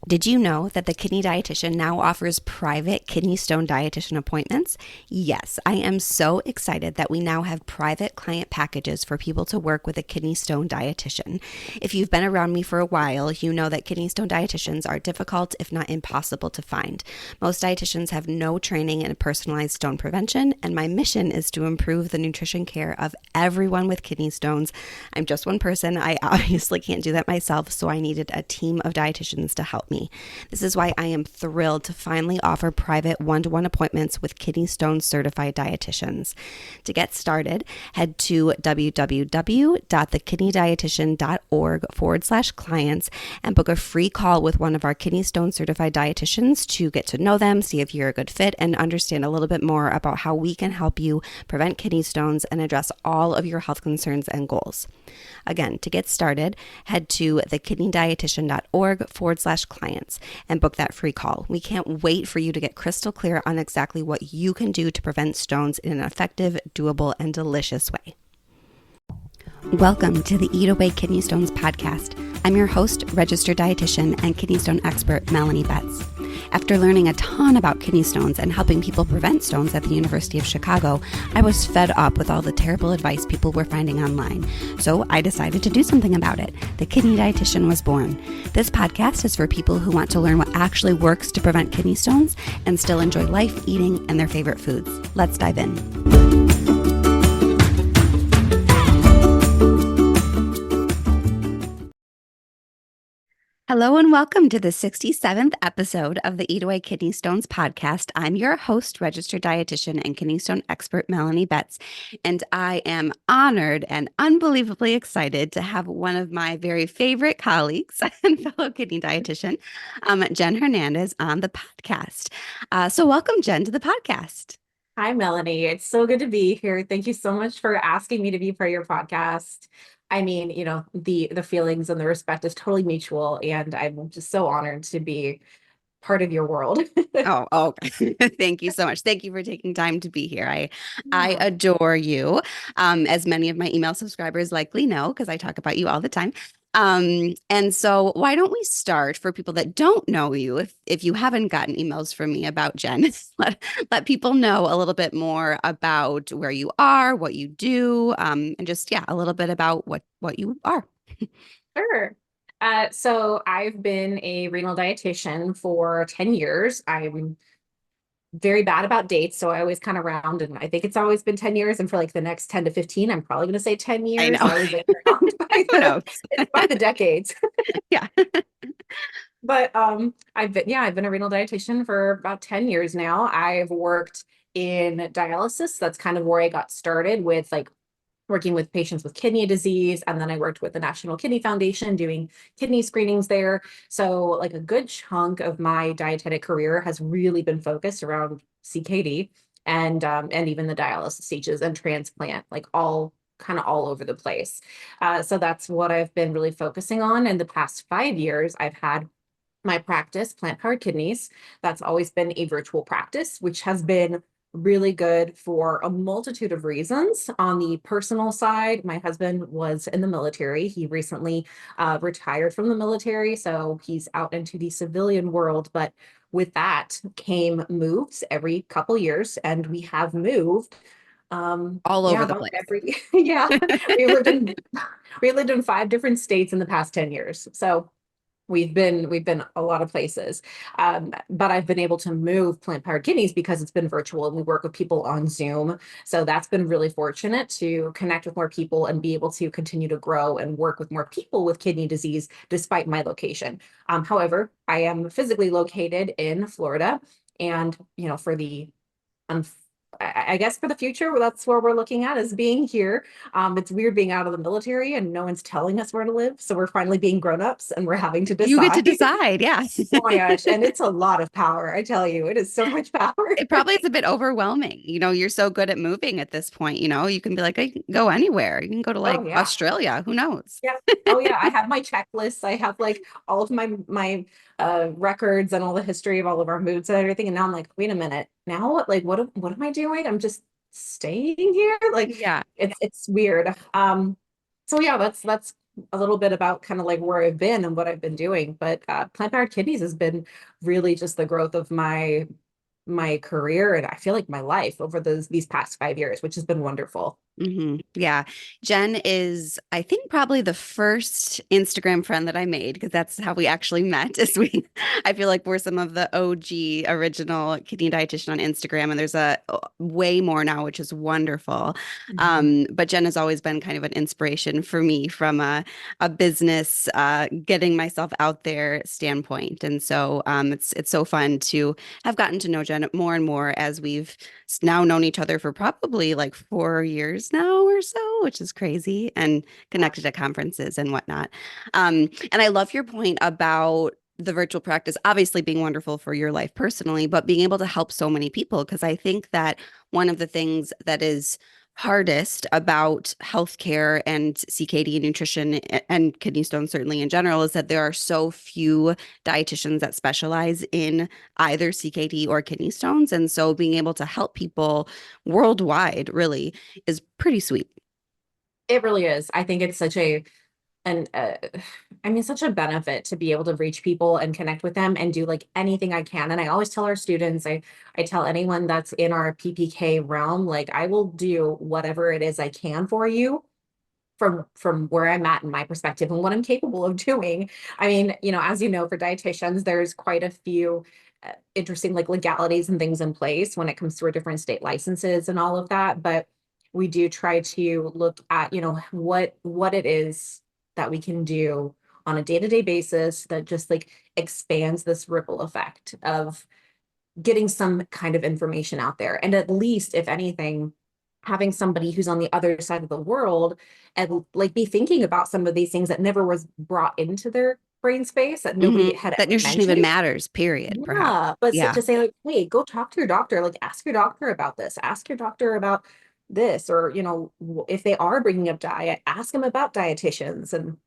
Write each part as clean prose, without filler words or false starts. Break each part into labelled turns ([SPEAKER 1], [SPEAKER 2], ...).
[SPEAKER 1] Did you know that the Kidney Dietitian now offers private kidney stone dietitian appointments? Yes, I am so excited that we now have private client packages for people to work with a kidney stone dietitian. If you've been around me for a while, you know that kidney stone dietitians are difficult, if not impossible, to find. Most dietitians have no training in personalized stone prevention, and my mission is to improve the nutrition care of everyone with kidney stones. I'm just one person. I obviously can't do that myself, so I needed a team of dietitians to help me. This is why I am thrilled to finally offer private one-to-one appointments with kidney stone certified dietitians. To get started, head to www.thekidneydietitian.org/clients and book a free call with one of our kidney stone certified dietitians to get to know them, see if you're a good fit, and understand a little bit more about how we can help you prevent kidney stones and address all of your health concerns and goals. Again, to get started, head to thekidneydietitian.org/clients and book that free call. We can't wait for you to get crystal clear on exactly what you can do to prevent stones in an effective, doable, and delicious way. Welcome to the Eat Away Kidney Stones podcast. I'm your host, registered dietitian and kidney stone expert, Melanie Betts. After learning a ton about kidney stones and helping people prevent stones at the University of Chicago, I was fed up with all the terrible advice people were finding online. So I decided to do something about it. The Kidney Dietitian was born. This podcast is for people who want to learn what actually works to prevent kidney stones and still enjoy life, eating, and their favorite foods. Let's dive in. Hello and welcome to the 67th episode of the Eat Away Kidney Stones podcast. I'm your host, registered dietitian and kidney stone expert, Melanie Betts, and I am honored and unbelievably excited to have one of my very favorite colleagues and fellow kidney dietitian, Jen Hernandez, on the podcast. So welcome, Jen, to the podcast.
[SPEAKER 2] Hi, Melanie. It's so good to be here. Thank you so much for asking me to be part of your podcast. I mean, the feelings and the respect is totally mutual, and I'm just so honored to be part of your world.
[SPEAKER 1] Oh, thank you so much. Thank you for taking time to be here. I
[SPEAKER 2] Yeah.
[SPEAKER 1] adore you, as many of my email subscribers likely know, because I talk about you all the time. And so why don't we start for people that don't know you, if you haven't gotten emails from me about Jen, let people know a little bit more about where you are, what you do, and just, yeah, a little bit about what you are.
[SPEAKER 2] Sure. So I've been a renal dietitian for 10 years. I'm very bad about dates, so I always kind of round, and I think it's always been 10 years. And for like the next 10 to 15, I'm probably going to say 10
[SPEAKER 1] I
[SPEAKER 2] years.
[SPEAKER 1] know.
[SPEAKER 2] I always like round by
[SPEAKER 1] Who knows?
[SPEAKER 2] by the decades.
[SPEAKER 1] Yeah.
[SPEAKER 2] But I've been a renal dietitian for about 10 years now. I've worked in dialysis. That's kind of where I got started with like working with patients with kidney disease. And then I worked with the National Kidney Foundation doing kidney screenings there. So like a good chunk of my dietetic career has really been focused around CKD and even the dialysis stages and transplant, like all kind of all over the place. So that's what I've been really focusing on. In the past 5 years, I've had my practice, Plant Powered Kidneys. That's always been a virtual practice, which has been really good for a multitude of reasons. On the personal side, my husband was in the military. He recently retired from the military, so he's out into the civilian world. But with that came moves every couple years, and we have moved
[SPEAKER 1] All over the
[SPEAKER 2] about
[SPEAKER 1] place.
[SPEAKER 2] every yeah. We lived in we lived in 5 different states in the past 10 years. So we've been a lot of places, but I've been able to move Plant Powered Kidneys because it's been virtual and we work with people on Zoom. So that's been really fortunate to connect with more people and be able to continue to grow and work with more people with kidney disease despite my location. However, I am physically located in Florida, and for the I guess for the future, that's where we're looking at, is being here. It's weird being out of the military and no one's telling us where to live. So we're finally being grown-ups and we're having to
[SPEAKER 1] You get to
[SPEAKER 2] decide.
[SPEAKER 1] decide. Yeah.
[SPEAKER 2] Oh my gosh. And it's a lot of power. I tell you, it is so much power.
[SPEAKER 1] It probably is a bit overwhelming. You're so good at moving at this point, you can be like, I can go anywhere. You can go to like
[SPEAKER 2] Oh yeah.
[SPEAKER 1] Australia. Who knows?
[SPEAKER 2] Yeah. Oh yeah. I have my checklists. I have like all of my records and all the history of all of our moods and everything. And now I'm like, wait a minute. Now what? Like, what am I doing? I'm just staying here. Like,
[SPEAKER 1] Yeah.
[SPEAKER 2] it's weird. So yeah, that's a little bit about kind of like where I've been and what I've been doing. But plant-powered kidneys has been really just the growth of my career, and I feel like my life over these past 5 years, which has been wonderful.
[SPEAKER 1] Yeah. Jen is, I think, probably the first Instagram friend that I made because that's how we actually met. I feel like we're some of the OG original kidney dietitian on Instagram, and there's a way more now, which is wonderful.
[SPEAKER 2] Mhm.
[SPEAKER 1] But Jen has always been kind of an inspiration for me from a business, getting myself out there standpoint. And so it's so fun to have gotten to know Jen more and more as we've now known each other for probably like 4 years now or so, which is crazy, and connected at conferences and whatnot. And I love your point about the virtual practice obviously being wonderful for your life personally, but being able to help so many people. Because I think that one of the things that is hardest about healthcare and CKD and nutrition and kidney stones certainly in general is that there are so few dietitians that specialize in either CKD or kidney stones. And so being able to help people worldwide really is pretty sweet.
[SPEAKER 2] It really is. I think it's such a and I mean, such a benefit to be able to reach people and connect with them and do like anything I can. And I always tell our students, I tell anyone that's in our PPK realm, like I will do whatever it is I can for you from where I'm at in my perspective and what I'm capable of doing. I mean, as you know, for dietitians, there's quite a few interesting like legalities and things in place when it comes to our different state licenses and all of that. But we do try to look at, what it is that we can do on a day-to-day basis that just like expands this ripple effect of getting some kind of information out there. And at least, if anything, having somebody who's on the other side of the world and like be thinking about some of these things that never was brought into their brain space that nobody had
[SPEAKER 1] That
[SPEAKER 2] ever
[SPEAKER 1] nutrition even
[SPEAKER 2] mentioned.
[SPEAKER 1] matters, period, perhaps.
[SPEAKER 2] Yeah, but
[SPEAKER 1] Yeah.
[SPEAKER 2] to say like, hey, go talk to your doctor, like ask your doctor about this, ask your doctor about this, or if they are bringing up diet, ask them about dietitians and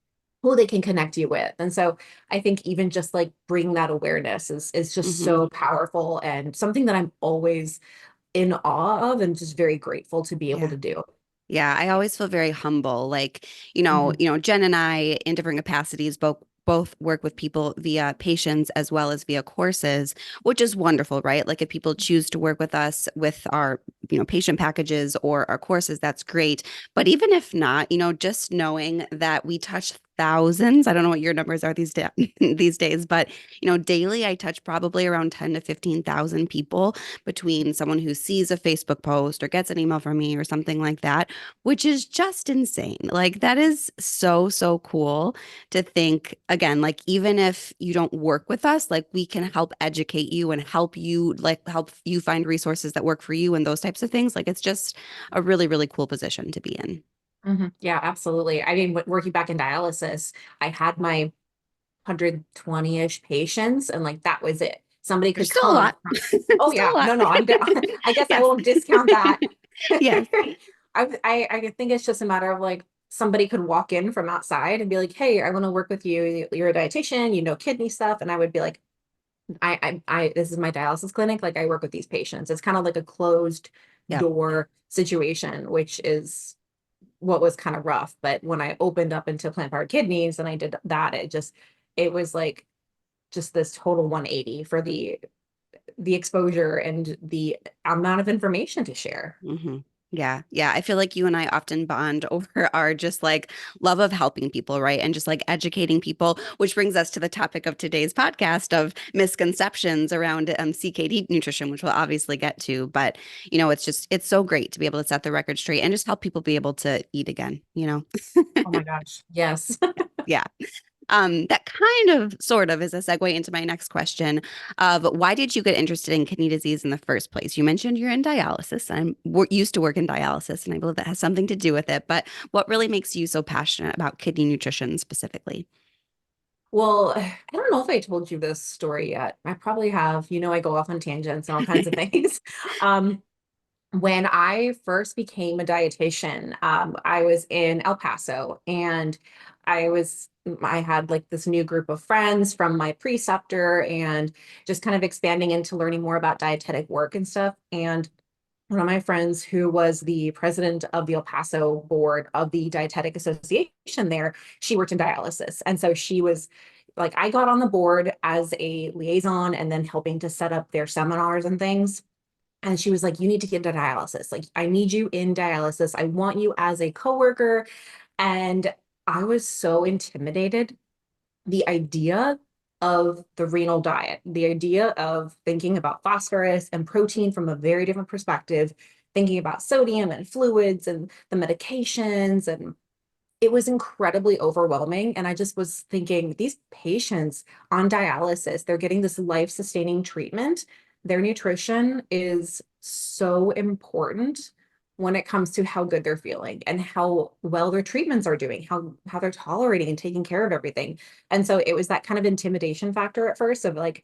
[SPEAKER 2] who they can connect you with. And so I think even just like bringing that awareness is just
[SPEAKER 1] hmm
[SPEAKER 2] so powerful and something that I'm always in awe of and just very grateful to be able
[SPEAKER 1] Yeah.
[SPEAKER 2] to do.
[SPEAKER 1] Yeah, I always feel very humble. Like,
[SPEAKER 2] Mhm.
[SPEAKER 1] Jen and I in different capacities both work with people via patients as well as via courses, which is wonderful, right? Like if people choose to work with us with our, patient packages or our courses, that's great. But even if not, just knowing that we touch thousands, I don't know what your numbers are these days, but daily I touch probably around 10 to 15,000 people between someone who sees a Facebook post or gets an email from me or something like that, which is just insane. Like that is so, so cool to think again, like even if you don't work with us, like we can help educate you and help you find resources that work for you and those types of things. Like it's just a really, really cool position to be in.
[SPEAKER 2] Yeah, absolutely. I mean, working back in dialysis, I had my 120-ish patients, and like that was it. Somebody
[SPEAKER 1] There's
[SPEAKER 2] could
[SPEAKER 1] still a
[SPEAKER 2] come.
[SPEAKER 1] lot.
[SPEAKER 2] Oh
[SPEAKER 1] Still
[SPEAKER 2] yeah,
[SPEAKER 1] a lot.
[SPEAKER 2] no, no, I guess I
[SPEAKER 1] Yes.
[SPEAKER 2] won't discount that.
[SPEAKER 1] Yes.
[SPEAKER 2] I think it's just a matter of like somebody could walk in from outside and be like, "Hey, I want to work with you. You're a dietitian, kidney stuff," and I would be like, this is my dialysis clinic. Like I work with these patients. It's kind of like a closed
[SPEAKER 1] Yeah.
[SPEAKER 2] door situation, which is what was kind of rough. But when I opened up into plant-powered kidneys and I did that, it was like just this total 180 for the exposure and the amount of information to share.
[SPEAKER 1] hmm Yeah. Yeah. I feel like you and I often bond over our just like love of helping people, right? And just like educating people, which brings us to the topic of today's podcast of misconceptions around CKD nutrition, which we'll obviously get to. But, it's so great to be able to set the record straight and just help people be able to eat again.
[SPEAKER 2] Oh my gosh. Yes.
[SPEAKER 1] Yeah. That kind of sort of is a segue into my next question of why did you get interested in kidney disease in the first place? You mentioned you're in dialysis. Used to work in dialysis, and I believe that has something to do with it. But what really makes you so passionate about kidney nutrition specifically?
[SPEAKER 2] Well, I don't know if I told you this story yet. I probably have. I go off on tangents and all kinds of things. Um, when I first became a dietitian, I was in El Paso and I had like this new group of friends from my preceptor and just kind of expanding into learning more about dietetic work and stuff. And one of my friends who was the president of the El Paso board of the Dietetic Association there, she worked in dialysis. And so she was like, I got on the board as a liaison and then helping to set up their seminars and things. And she was like, you need to get into dialysis. Like, I need you in dialysis. I want you as a coworker. And I was so intimidated. The idea of the renal diet, the idea of thinking about phosphorus and protein from a very different perspective, thinking about sodium and fluids and the medications, and it was incredibly overwhelming. And I just was thinking, these patients on dialysis, they're getting this life-sustaining treatment. Their nutrition is so important when it comes to how good they're feeling and how well their treatments are doing, how they're tolerating and taking care of everything. And so it was that kind of intimidation factor at first of like,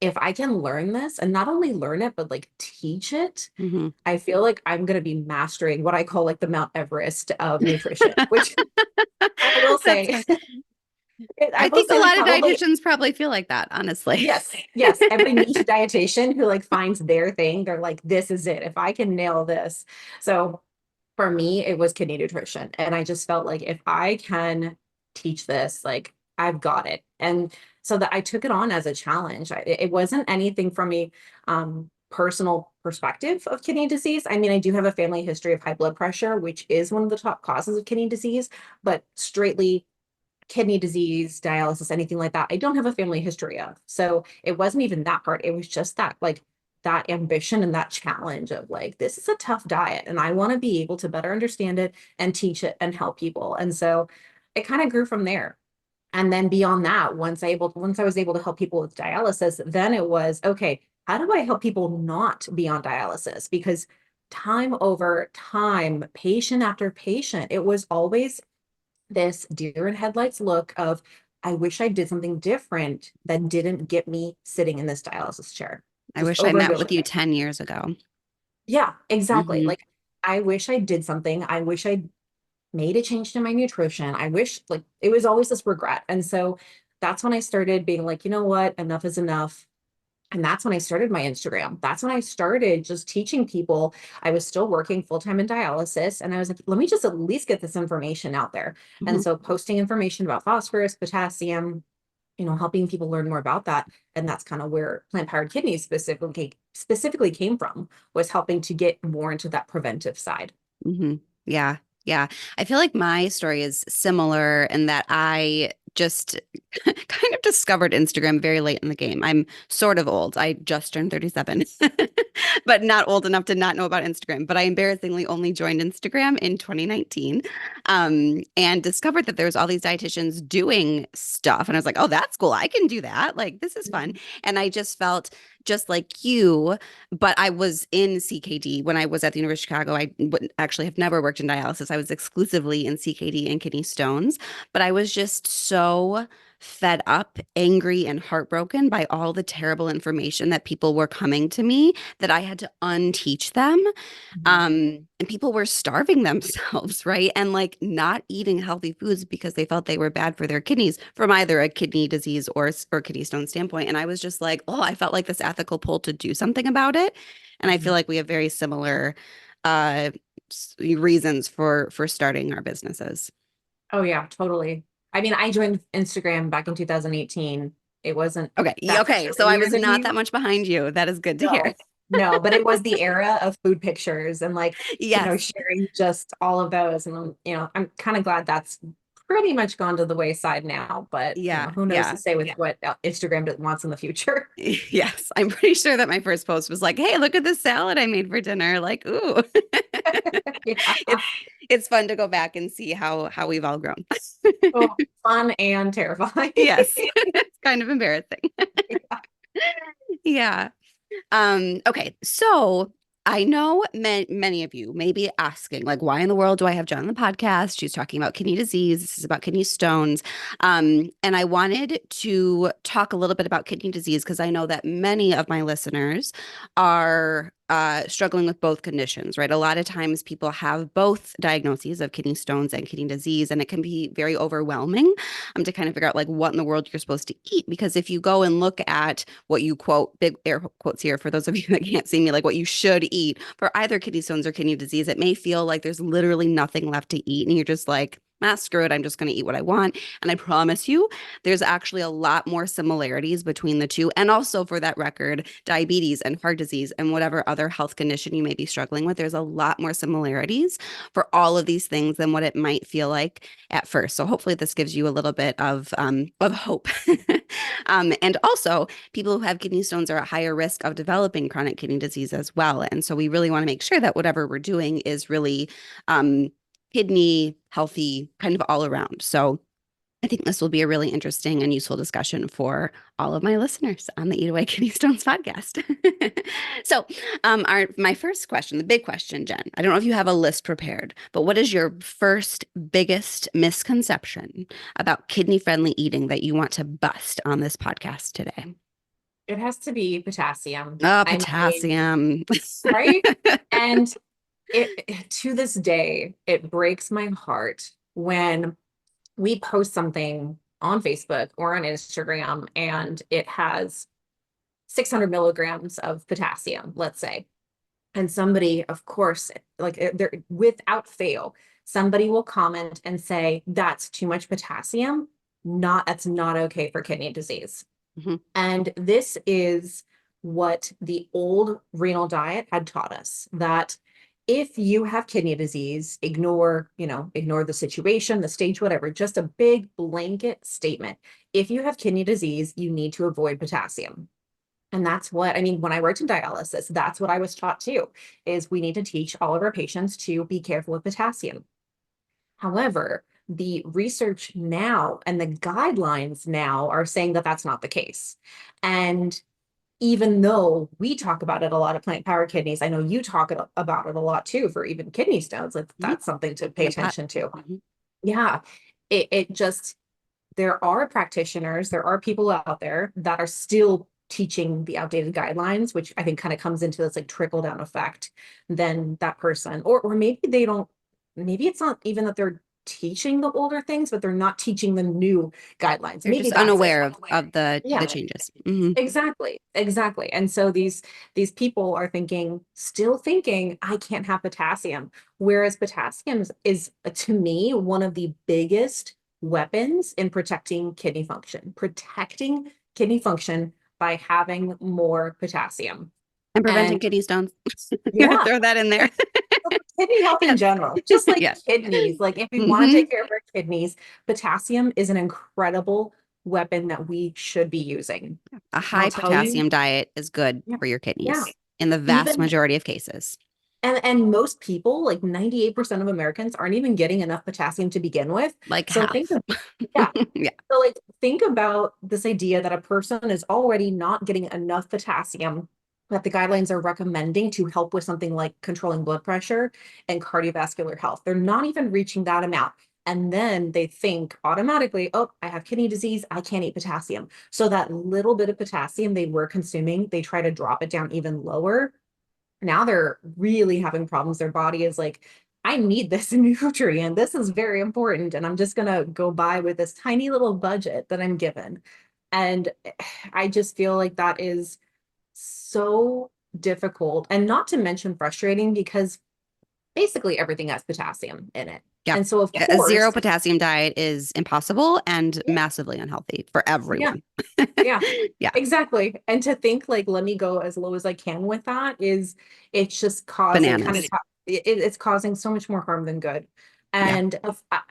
[SPEAKER 2] if I can learn this and not only learn it, but like teach it,
[SPEAKER 1] Mm-hmm.
[SPEAKER 2] I feel like I'm going to be mastering what I call like the Mount Everest of nutrition, which I will
[SPEAKER 1] That's
[SPEAKER 2] say,
[SPEAKER 1] fun.
[SPEAKER 2] I
[SPEAKER 1] I
[SPEAKER 2] will
[SPEAKER 1] think a
[SPEAKER 2] say like
[SPEAKER 1] lot of
[SPEAKER 2] probably,
[SPEAKER 1] dietitians probably feel like that, honestly.
[SPEAKER 2] yes, yes. Every niche dietitian who like finds their thing, they're like, this is it. If I can nail this. So for me, it was kidney nutrition. And I just felt like if I can teach this, like I've got it. And so that I took it on as a challenge. It wasn't anything from a personal perspective of kidney disease. I mean, I do have a family history of high blood pressure, which is one of the top causes of kidney disease, but straightly kidney disease, dialysis, anything like that, I don't have a family history of. So it wasn't even that part. It was just that like that ambition and that challenge of like, this is a tough diet and I want to be able to better understand it and teach it and help people. And so it kind of grew from there. And then beyond that, once I was able to help people with dialysis, then it was, okay, how do I help people not be on dialysis? Because time over time, patient after patient, it was always this deer in headlights look of, I wish I did something different that didn't get me sitting in this dialysis chair,
[SPEAKER 1] I
[SPEAKER 2] just
[SPEAKER 1] wish I
[SPEAKER 2] over and
[SPEAKER 1] met
[SPEAKER 2] over
[SPEAKER 1] with you
[SPEAKER 2] again.
[SPEAKER 1] 10 years ago.
[SPEAKER 2] Yeah, exactly.
[SPEAKER 1] Hmm.
[SPEAKER 2] Like, I wish I did something. I wish I made a change to my nutrition. I wish, like, it was always this regret. And so that's when I started being like, you know what, enough is enough. And that's when I started my Instagram. That's when I started just teaching people. I was still working full time in dialysis. And I was like, let me just at least get this information out there. And
[SPEAKER 1] Hmm.
[SPEAKER 2] so posting information about phosphorus, potassium, helping people learn more about that. And that's kind of where plant powered kidneys specifically came from, was helping to get more into that preventive side.
[SPEAKER 1] Hmm. Yeah. Yeah. I feel like my story is similar in that I just kind of discovered Instagram very late in the game. I'm sort of old. I just turned 37, but not old enough to not know about Instagram. But I embarrassingly only joined Instagram in 2019, and discovered that there was all these dietitians doing stuff. And I was like, oh, that's cool. I can do that. Like, this is fun.
[SPEAKER 2] Mhm.
[SPEAKER 1] And I just felt just like you, but I was in CKD when I was at the University of Chicago. I would actually have never worked in dialysis. I was exclusively in CKD and kidney stones, but I was just so fed up, angry, and heartbroken by all the terrible information that people were coming to me that I had to unteach them.
[SPEAKER 2] Mhm.
[SPEAKER 1] And people were starving themselves, right? And like not eating healthy foods because they felt they were bad for their kidneys from either a kidney disease or kidney stone standpoint. And I was just like, oh, I felt like this ethical pull to do something about it. And I feel
[SPEAKER 2] Mhm.
[SPEAKER 1] like we have very similar uh reasons for starting our businesses.
[SPEAKER 2] Oh yeah, totally. I mean, I joined Instagram back in 2018. It wasn't
[SPEAKER 1] Okay.
[SPEAKER 2] that much
[SPEAKER 1] Okay.
[SPEAKER 2] of
[SPEAKER 1] So
[SPEAKER 2] a
[SPEAKER 1] I
[SPEAKER 2] years
[SPEAKER 1] was
[SPEAKER 2] ago.
[SPEAKER 1] not that much behind you. That is good to hear.
[SPEAKER 2] No, no, but it was the era of food pictures and like,
[SPEAKER 1] Yes.
[SPEAKER 2] sharing just all of those. And, I'm kind of glad that's pretty much gone to the wayside now, but
[SPEAKER 1] Yeah.
[SPEAKER 2] who knows to
[SPEAKER 1] Yeah.
[SPEAKER 2] say with what Instagram wants in the future.
[SPEAKER 1] Yes, I'm pretty sure that my first post was like, "Hey, look at this salad I made for dinner." Like, ooh.
[SPEAKER 2] Yeah.
[SPEAKER 1] It's it's fun to go back and see how we've all grown.
[SPEAKER 2] Oh, fun and terrifying.
[SPEAKER 1] Yes. It's kind of embarrassing. Yeah. Okay, so I know many of you may be asking, like, why in the world do I have Jen on the podcast? She's talking about kidney disease. This is about kidney stones. And I wanted to talk a little bit about kidney disease because I know that many of my listeners are struggling with both conditions, right? A lot of times people have both diagnoses of kidney stones and kidney disease, and it can be very overwhelming to kind of figure out like what in the world you're supposed to eat. Because if you go and look at what you quote, big air quotes here for those of you that can't see me, like what you should eat for either kidney stones or kidney disease, it may feel like there's literally nothing left to eat. And you're just like, ah, screw it, I'm just going to eat what I want. And I promise you, there's actually a lot more similarities between the two. And also, for that record, diabetes and heart disease and whatever other health condition you may be struggling with, there's a lot more similarities for all of these things than what it might feel like at first. So hopefully this gives you a little bit of hope. And also, people who have kidney stones are at higher risk of developing chronic kidney disease as well. And so we really want to make sure that whatever we're doing is really kidney healthy kind of all around. So I think this will be a really interesting and useful discussion for all of my listeners on the Eat Away Kidney Stones podcast. So, my first question, the big question, Jen, I don't know if you have a list prepared, but what is your first biggest misconception about kidney-friendly eating that you want to bust on this podcast today?
[SPEAKER 2] It has to be potassium.
[SPEAKER 1] Oh,
[SPEAKER 2] I mean,
[SPEAKER 1] potassium.
[SPEAKER 2] right? And it to this day, it breaks my heart when we post something on Facebook or on Instagram and it has 600 milligrams of potassium, let's say. And somebody, of course, like they're without fail, somebody will comment and say, that's too much potassium. That's not okay for kidney disease.
[SPEAKER 1] Mhm.
[SPEAKER 2] And this is what the old renal diet had taught us, that if you have kidney disease, ignore the situation, the stage, whatever, just a big blanket statement. If you have kidney disease, you need to avoid potassium. And that's what, I mean, when I worked in dialysis, that's what I was taught too, is we need to teach all of our patients to be careful with potassium. However, the research now and the guidelines now are saying that that's not the case. And even though we talk about it a lot of plant powered kidneys, I know you talk about it a lot too for even kidney stones. Like
[SPEAKER 1] Mhm.
[SPEAKER 2] that's something to pay
[SPEAKER 1] The pot.
[SPEAKER 2] attention to.
[SPEAKER 1] Mhm.
[SPEAKER 2] Yeah, it just, there are practitioners, there are people out there that are still teaching the outdated guidelines, which I think kind of comes into this like trickle down effect. Then that person, or maybe they don't, maybe it's not even that they're teaching the older things, but they're not teaching the new guidelines.
[SPEAKER 1] They're
[SPEAKER 2] Maybe
[SPEAKER 1] just
[SPEAKER 2] that's it.
[SPEAKER 1] unaware of the
[SPEAKER 2] Yeah,
[SPEAKER 1] changes. Mhm.
[SPEAKER 2] exactly, exactly. And so these people are still thinking, I can't have potassium. Whereas potassium is to me one of the biggest weapons in protecting kidney function by having more potassium.
[SPEAKER 1] And preventing
[SPEAKER 2] And
[SPEAKER 1] kidney stones. Gonna
[SPEAKER 2] yeah,
[SPEAKER 1] throw that in there.
[SPEAKER 2] kidney health in general, just like
[SPEAKER 1] Yeah.
[SPEAKER 2] kidneys. Like if we want to
[SPEAKER 1] Hmm.
[SPEAKER 2] take care of our kidneys, potassium is an incredible weapon that we should be using.
[SPEAKER 1] A
[SPEAKER 2] And I'll
[SPEAKER 1] high
[SPEAKER 2] tell you,
[SPEAKER 1] potassium diet is good
[SPEAKER 2] yeah,
[SPEAKER 1] for your
[SPEAKER 2] yeah.
[SPEAKER 1] kidneys in the vast
[SPEAKER 2] Even
[SPEAKER 1] majority of cases.
[SPEAKER 2] and most people, like 98% of Americans, aren't even getting enough potassium to begin with.
[SPEAKER 1] Like
[SPEAKER 2] So
[SPEAKER 1] half.
[SPEAKER 2] yeah.
[SPEAKER 1] Yeah.
[SPEAKER 2] So like think about this idea that a person is already not getting enough potassium that the guidelines are recommending to help with something like controlling blood pressure and cardiovascular health. They're not even reaching that amount. And then they think automatically, oh, I have kidney disease, I can't eat potassium. So that little bit of potassium they were consuming, they try to drop it down even lower. Now they're really having problems. Their body is like, I need this nutrient. This is very important. And I'm just going to go by with this tiny little budget that I'm given. And I just feel like that is so difficult and not to mention frustrating because basically everything has potassium in it.
[SPEAKER 1] Yeah.
[SPEAKER 2] And so, of
[SPEAKER 1] A zero
[SPEAKER 2] course,
[SPEAKER 1] potassium diet is impossible and
[SPEAKER 2] yeah,
[SPEAKER 1] massively unhealthy for
[SPEAKER 2] yeah,
[SPEAKER 1] everyone.
[SPEAKER 2] yeah,
[SPEAKER 1] Yeah.
[SPEAKER 2] exactly. And to think like, let me go as low as I can with that is, it's just causing
[SPEAKER 1] Bananas.
[SPEAKER 2] it's causing so much more harm than good.
[SPEAKER 1] Yeah.
[SPEAKER 2] And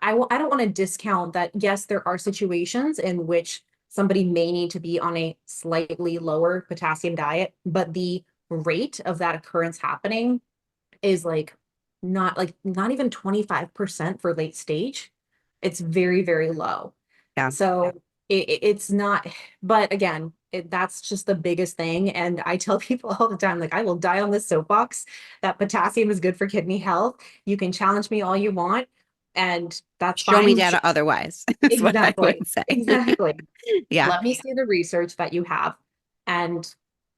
[SPEAKER 2] I don't want to discount that. Yes, there are situations in which somebody may need to be on a slightly lower potassium diet, but the rate of that occurrence happening is not even 25% for late stage. It's very, very low.
[SPEAKER 1] Yeah.
[SPEAKER 2] So it's not, but again, that's just the biggest thing. And I tell people all the time, like, I will die on this soapbox that potassium is good for kidney health. You can challenge me all you want, and that's
[SPEAKER 1] Show me
[SPEAKER 2] fine.
[SPEAKER 1] data otherwise, is what I
[SPEAKER 2] Exactly.
[SPEAKER 1] would say.
[SPEAKER 2] Exactly.
[SPEAKER 1] Yeah.
[SPEAKER 2] Let me see the research that you have. And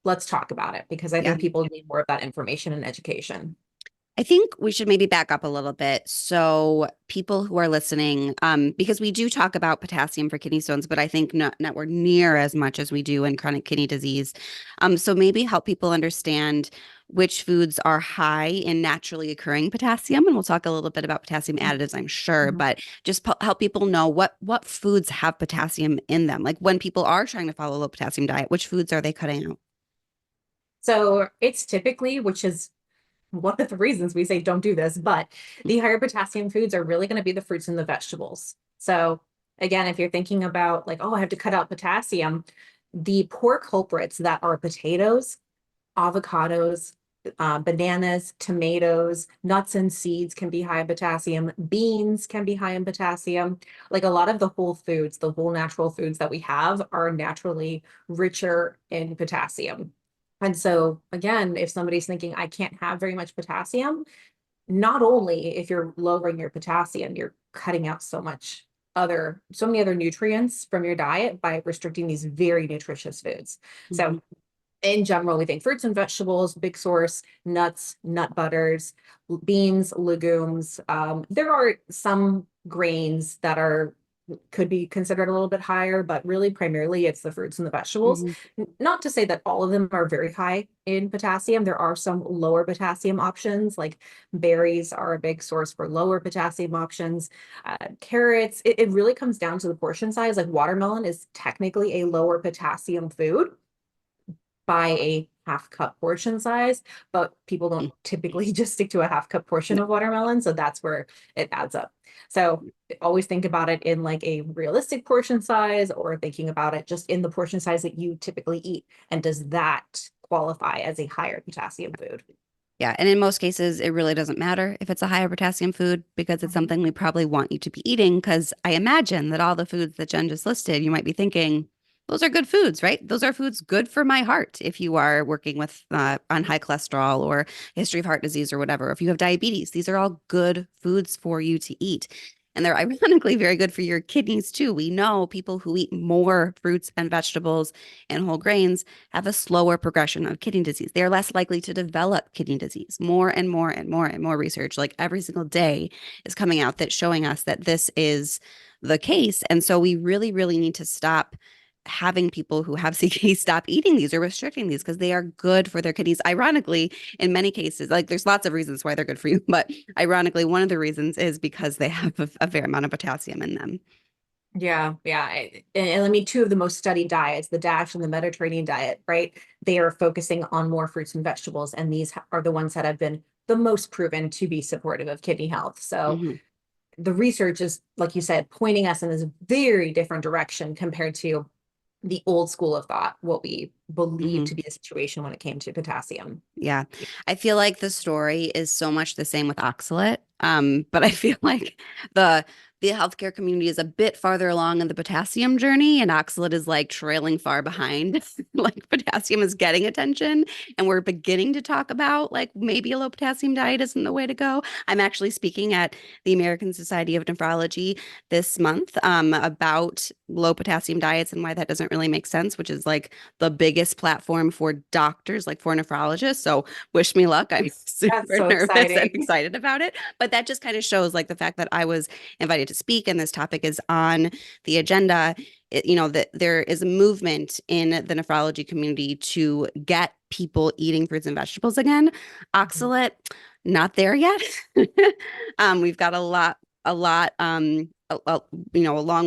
[SPEAKER 2] let's talk about it, because I
[SPEAKER 1] Yeah.
[SPEAKER 2] think people need more of that information and education.
[SPEAKER 1] I think we should maybe back up a little bit. So people who are listening, because we do talk about potassium for kidney stones, but I think not nowhere near as much as we do in chronic kidney disease. So maybe help people understand which foods are high in naturally occurring potassium, and we'll talk a little bit about potassium additives, I'm sure,
[SPEAKER 2] Mhm.
[SPEAKER 1] but just help people know what foods have potassium in them. Like when people are trying to follow a low potassium diet, which foods are they cutting out?
[SPEAKER 2] So it's typically, which is one of the reasons we say don't do this, but the higher potassium foods are really going to be the fruits and the vegetables. So again, if you're thinking about like, oh, I have to cut out potassium, the poor culprits that are potatoes, avocados, bananas, tomatoes, nuts and seeds can be high in potassium. Beans can be high in potassium. Like a lot of the whole foods, the whole natural foods that we have are naturally richer in potassium. And so again, if somebody's thinking, I can't have very much potassium, not only if you're lowering your potassium, you're cutting out so many other nutrients from your diet by restricting these very nutritious foods.
[SPEAKER 1] Mhm.
[SPEAKER 2] So in general, we think fruits and vegetables, big source, nuts, nut butters, beans, legumes. There are some grains that could be considered a little bit higher, but really primarily it's the fruits and the vegetables.
[SPEAKER 1] Mhm.
[SPEAKER 2] Not to say that all of them are very high in potassium. There are some lower potassium options, like berries are a big source for lower potassium options. Carrots, it really comes down to the portion size. Like watermelon is technically a lower potassium food by a half cup portion size, but people don't typically just stick to a half cup portion
[SPEAKER 1] No.
[SPEAKER 2] of watermelon. So that's where it adds up. So always think about it in like a realistic portion size, or thinking about it just in the portion size that you typically eat. And does that qualify as a higher potassium food?
[SPEAKER 1] Yeah, and in most cases, it really doesn't matter if it's a higher potassium food because it's
[SPEAKER 2] Mhm.
[SPEAKER 1] something we probably want you to be eating. Because I imagine that all the foods that Jen just listed, you might be thinking, those are good foods, right? Those are foods good for my heart if you are working with on high cholesterol or history of heart disease or whatever. If you have diabetes, these are all good foods for you to eat. And they're ironically very good for your kidneys too. We know people who eat more fruits and vegetables and whole grains have a slower progression of kidney disease. They're less likely to develop kidney disease. More and more and more and more research, like every single day, is coming out that's showing us that this is the case. And so we really, really need to stop having people who have CKD stop eating these or restricting these because they are good for their kidneys. Ironically, in many cases, like there's lots of reasons why they're good for you, but ironically, one of the reasons is because they have a fair amount of potassium in them.
[SPEAKER 2] Yeah, yeah. And I mean, two of the most studied diets, the DASH and the Mediterranean diet, right? They are focusing on more fruits and vegetables, and these are the ones that have been the most proven to be supportive of kidney health. So
[SPEAKER 1] Mhm.
[SPEAKER 2] the research is, like you said, pointing us in this very different direction compared to the old school of thought, what we believe
[SPEAKER 1] Mhm.
[SPEAKER 2] to be the situation when it came to potassium.
[SPEAKER 1] Yeah. I feel like the story is so much the same with oxalate. But I feel like the the healthcare community is a bit farther along in the potassium journey, and oxalate is like trailing far behind. Like potassium is getting attention, and we're beginning to talk about like maybe a low potassium diet isn't the way to go. I'm actually speaking at the American Society of Nephrology this month about low potassium diets and why that doesn't really make sense, which is like the biggest platform for doctors, like for nephrologists. So wish me luck. I'm
[SPEAKER 2] That's
[SPEAKER 1] super
[SPEAKER 2] so
[SPEAKER 1] nervous and
[SPEAKER 2] exciting.
[SPEAKER 1] excited about it. But that just kind of shows like the fact that I was invited to speak and this topic is on the agenda. That there is a movement in the nephrology community to get people eating fruits and vegetables again. Oxalate, not there yet. We've got a long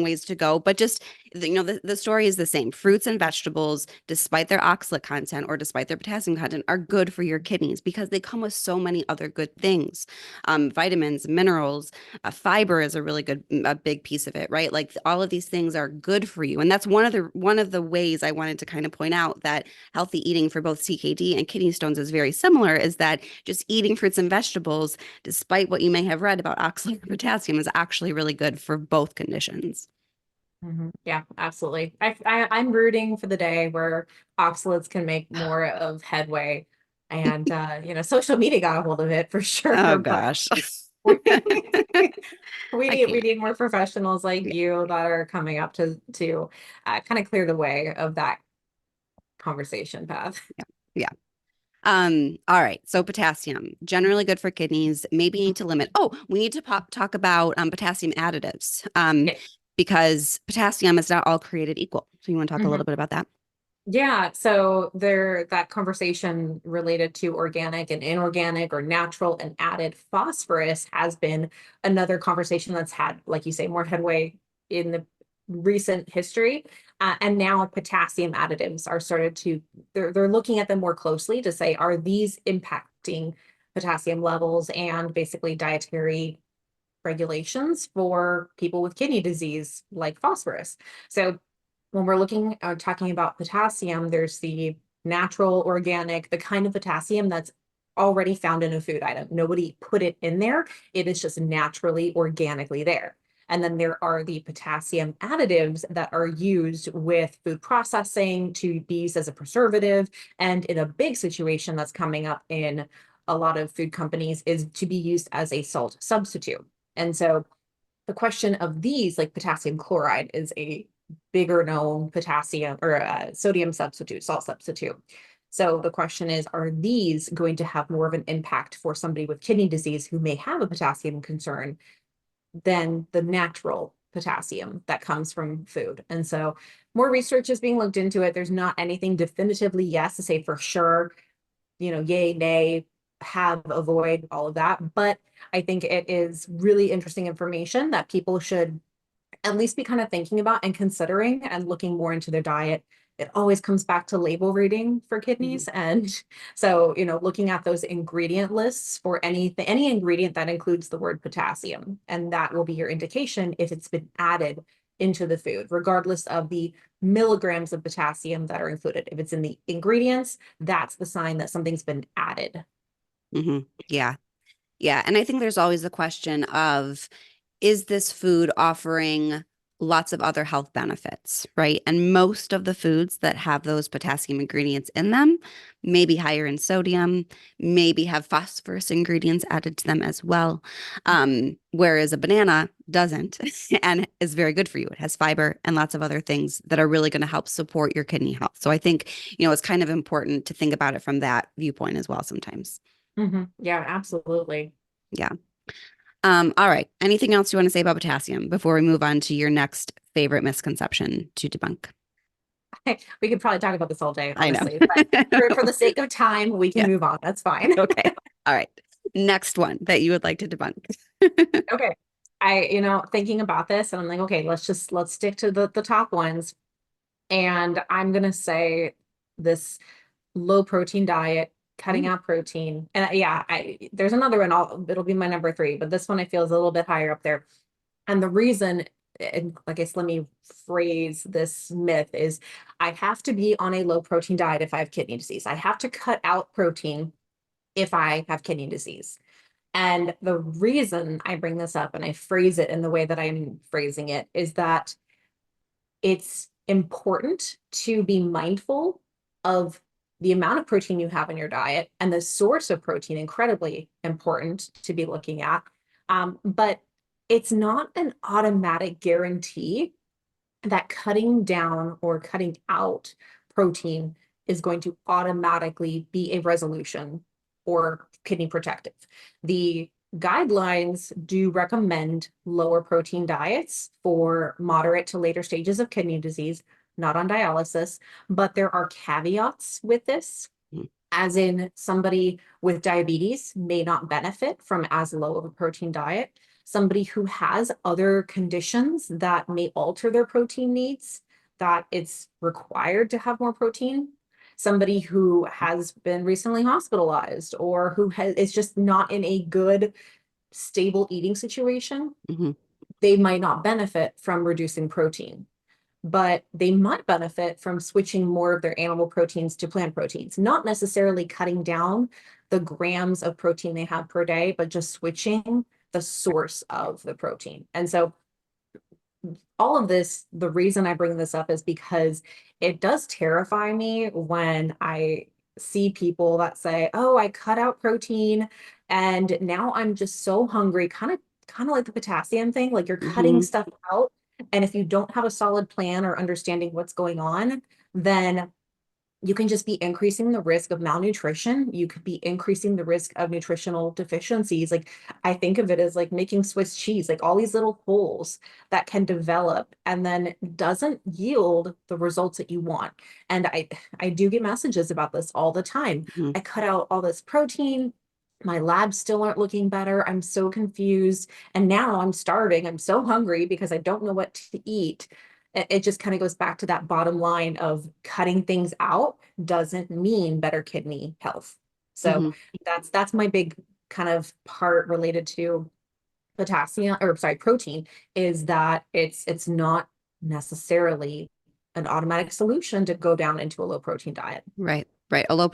[SPEAKER 1] ways to go, but just the story is the same. Fruits and vegetables, despite their oxalate content or despite their potassium content, are good for your kidneys because they come with so many other good things, vitamins, minerals, fiber is a really good, a big piece of it, right? Like all of these things are good for you, and that's one of the ways I wanted to kind of point out that healthy eating for both CKD and kidney stones is very similar. Is that just eating fruits and vegetables, despite what you may have read about oxalate and potassium, is actually really good for both conditions.
[SPEAKER 2] Yeah, absolutely. I'm rooting for the day where oxalates can make more of headway, and social media got a hold of it for sure.
[SPEAKER 1] Oh
[SPEAKER 2] But
[SPEAKER 1] gosh.
[SPEAKER 2] we
[SPEAKER 1] I
[SPEAKER 2] we
[SPEAKER 1] can't.
[SPEAKER 2] need more professionals like
[SPEAKER 1] Yeah.
[SPEAKER 2] you that are coming up to kind of clear the way of that. conversation path.
[SPEAKER 1] Yeah. Yeah. All right. So potassium, generally good for kidneys. Maybe need to limit. Oh, we need to talk about potassium additives.
[SPEAKER 2] Okay.
[SPEAKER 1] Because potassium is not all created equal. So you want to talk a
[SPEAKER 2] Mhm.
[SPEAKER 1] little bit about that?
[SPEAKER 2] Yeah, so that conversation related to organic and inorganic or natural and added phosphorus has been another conversation that's had, like you say, more headway in the recent history. And now potassium additives are started to, they're looking at them more closely to say, are these impacting potassium levels and basically dietary regulations for people with kidney disease like phosphorus? So when we're looking talking about potassium, there's the natural, organic, the kind of potassium that's already found in a food item. Nobody put it in there. It is just naturally, organically there. And then there are the potassium additives that are used with food processing to be used as a preservative. And in a big situation that's coming up in a lot of food companies is to be used as a salt substitute. And so the question of these, like potassium chloride, is a bigger known potassium or sodium substitute, salt substitute. So the question is, are these going to have more of an impact for somebody with kidney disease who may have a potassium concern than the natural potassium that comes from food? And so more research is being looked into it. There's not anything definitively yes to say for sure, yay, nay, have, avoid, all of that. But I think it is really interesting information that people should at least be kind of thinking about and considering and looking more into their diet. It always comes back to label reading for
[SPEAKER 1] Mhm.
[SPEAKER 2] kidneys. And so, looking at those ingredient lists for any ingredient that includes the word potassium, and that will be your indication if it's been added into the food, regardless of the milligrams of potassium that are included. If it's in the ingredients, that's the sign that something's been added.
[SPEAKER 1] Yeah. Yeah. And I think there's always the question of, is this food offering lots of other health benefits, right? And most of the foods that have those potassium ingredients in them may be higher in sodium, maybe have phosphorus ingredients added to them as well. Whereas a banana doesn't and is very good for you. It has fiber and lots of other things that are really going to help support your kidney health. So I think, it's kind of important to think about it from that viewpoint as well sometimes.
[SPEAKER 2] Yeah, absolutely.
[SPEAKER 1] Yeah. All right. Anything else you want to say about potassium before we move on to your next favorite misconception to debunk?
[SPEAKER 2] We could probably talk about this all day,
[SPEAKER 1] I know.
[SPEAKER 2] honestly, but for the sake of time, we can
[SPEAKER 1] Yeah.
[SPEAKER 2] move on. That's fine.
[SPEAKER 1] Okay. All right. Next one that you would like to debunk.
[SPEAKER 2] Okay. Thinking about this, and I'm like, okay, let's stick to the top ones. And I'm gonna say this low protein diet, cutting
[SPEAKER 1] Ooh.
[SPEAKER 2] out protein. And yeah, there's another one, it'll be my number three, but this one I feel is a little bit higher up there. And the reason, and I guess let me phrase this myth, is I have to be on a low protein diet if I have kidney disease. I have to cut out protein if I have kidney disease. And the reason I bring this up and I phrase it in the way that I'm phrasing it is that it's important to be mindful of the amount of protein you have in your diet, and the source of protein, incredibly important to be looking at. But it's not an automatic guarantee that cutting down or cutting out protein is going to automatically be a resolution or kidney protective. The guidelines do recommend lower protein diets for moderate to later stages of kidney disease, not on dialysis, but there are caveats with this, as in somebody with diabetes may not benefit from as low of a protein diet. Somebody who has other conditions that may alter their protein needs, that it's required to have more protein. Somebody who has been recently hospitalized or who is just not in a good, stable eating situation,
[SPEAKER 1] Mhm.
[SPEAKER 2] they might not benefit from reducing protein, but they might benefit from switching more of their animal proteins to plant proteins, not necessarily cutting down the grams of protein they have per day, but just switching the source of the protein. And so all of this, the reason I bring this up is because it does terrify me when I see people that say, "Oh, I cut out protein and now I'm just so hungry," kind of like the potassium thing, like you're cutting
[SPEAKER 1] Mhm.
[SPEAKER 2] stuff out. And if you don't have a solid plan or understanding what's going on, then you can just be increasing the risk of malnutrition. You could be increasing the risk of nutritional deficiencies. Like I think of it as like making Swiss cheese, like all these little holes that can develop and then doesn't yield the results that you want. And I do get messages about this all the time.
[SPEAKER 1] Mhm.
[SPEAKER 2] I cut out all this protein. My labs still aren't looking better. I'm so confused. And now I'm starving. I'm so hungry because I don't know what to eat. It just kind of goes back to that bottom line of cutting things out doesn't mean better kidney health. So
[SPEAKER 1] Mhm.
[SPEAKER 2] that's my big kind of part related to potassium, or sorry, protein, is that it's not necessarily an automatic solution to go down into a low protein diet.
[SPEAKER 1] Right. Right. A low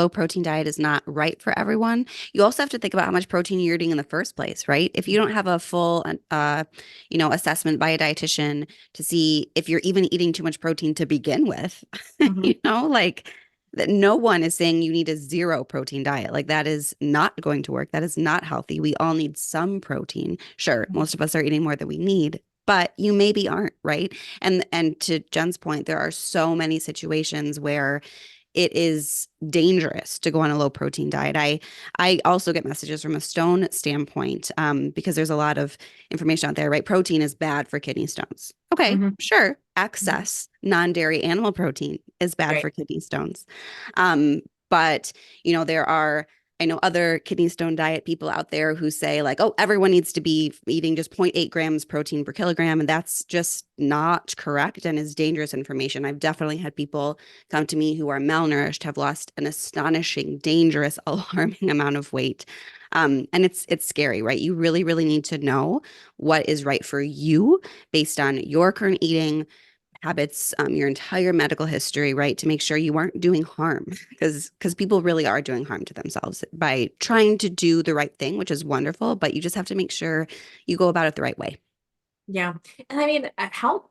[SPEAKER 1] protein diet is not right for everyone. You also have to think about how much protein you're eating in the first place, right? If you don't have a full assessment by a dietitian to see if you're even eating too much protein to begin with,
[SPEAKER 2] Mhm.
[SPEAKER 1] like that no one is saying you need a zero protein diet. Like that is not going to work. That is not healthy. We all need some protein. Sure, most of us are eating more than we need, but you maybe aren't, right? And to Jen's point, there are so many situations where it is dangerous to go on a low protein diet. I also get messages from a stone standpoint because there's a lot of information out there, right? Protein is bad for kidney stones. Okay,
[SPEAKER 2] Mhm.
[SPEAKER 1] sure.
[SPEAKER 2] Mhm.
[SPEAKER 1] Excess non-dairy animal protein is bad
[SPEAKER 2] Right.
[SPEAKER 1] for kidney stones. But there are I know other kidney stone diet people out there who say like, oh, everyone needs to be eating just 0.8 grams protein per kilogram. And that's just not correct and is dangerous information. I've definitely had people come to me who are malnourished, have lost an astonishing, dangerous, alarming amount of weight. And it's scary, right? You really, really need to know what is right for you based on your current eating habits, your entire medical history, right, to make sure you aren't doing harm because people really are doing harm to themselves by trying to do the right thing, which is wonderful, but you just have to make sure you go about it the right way.
[SPEAKER 2] Yeah. And I mean, how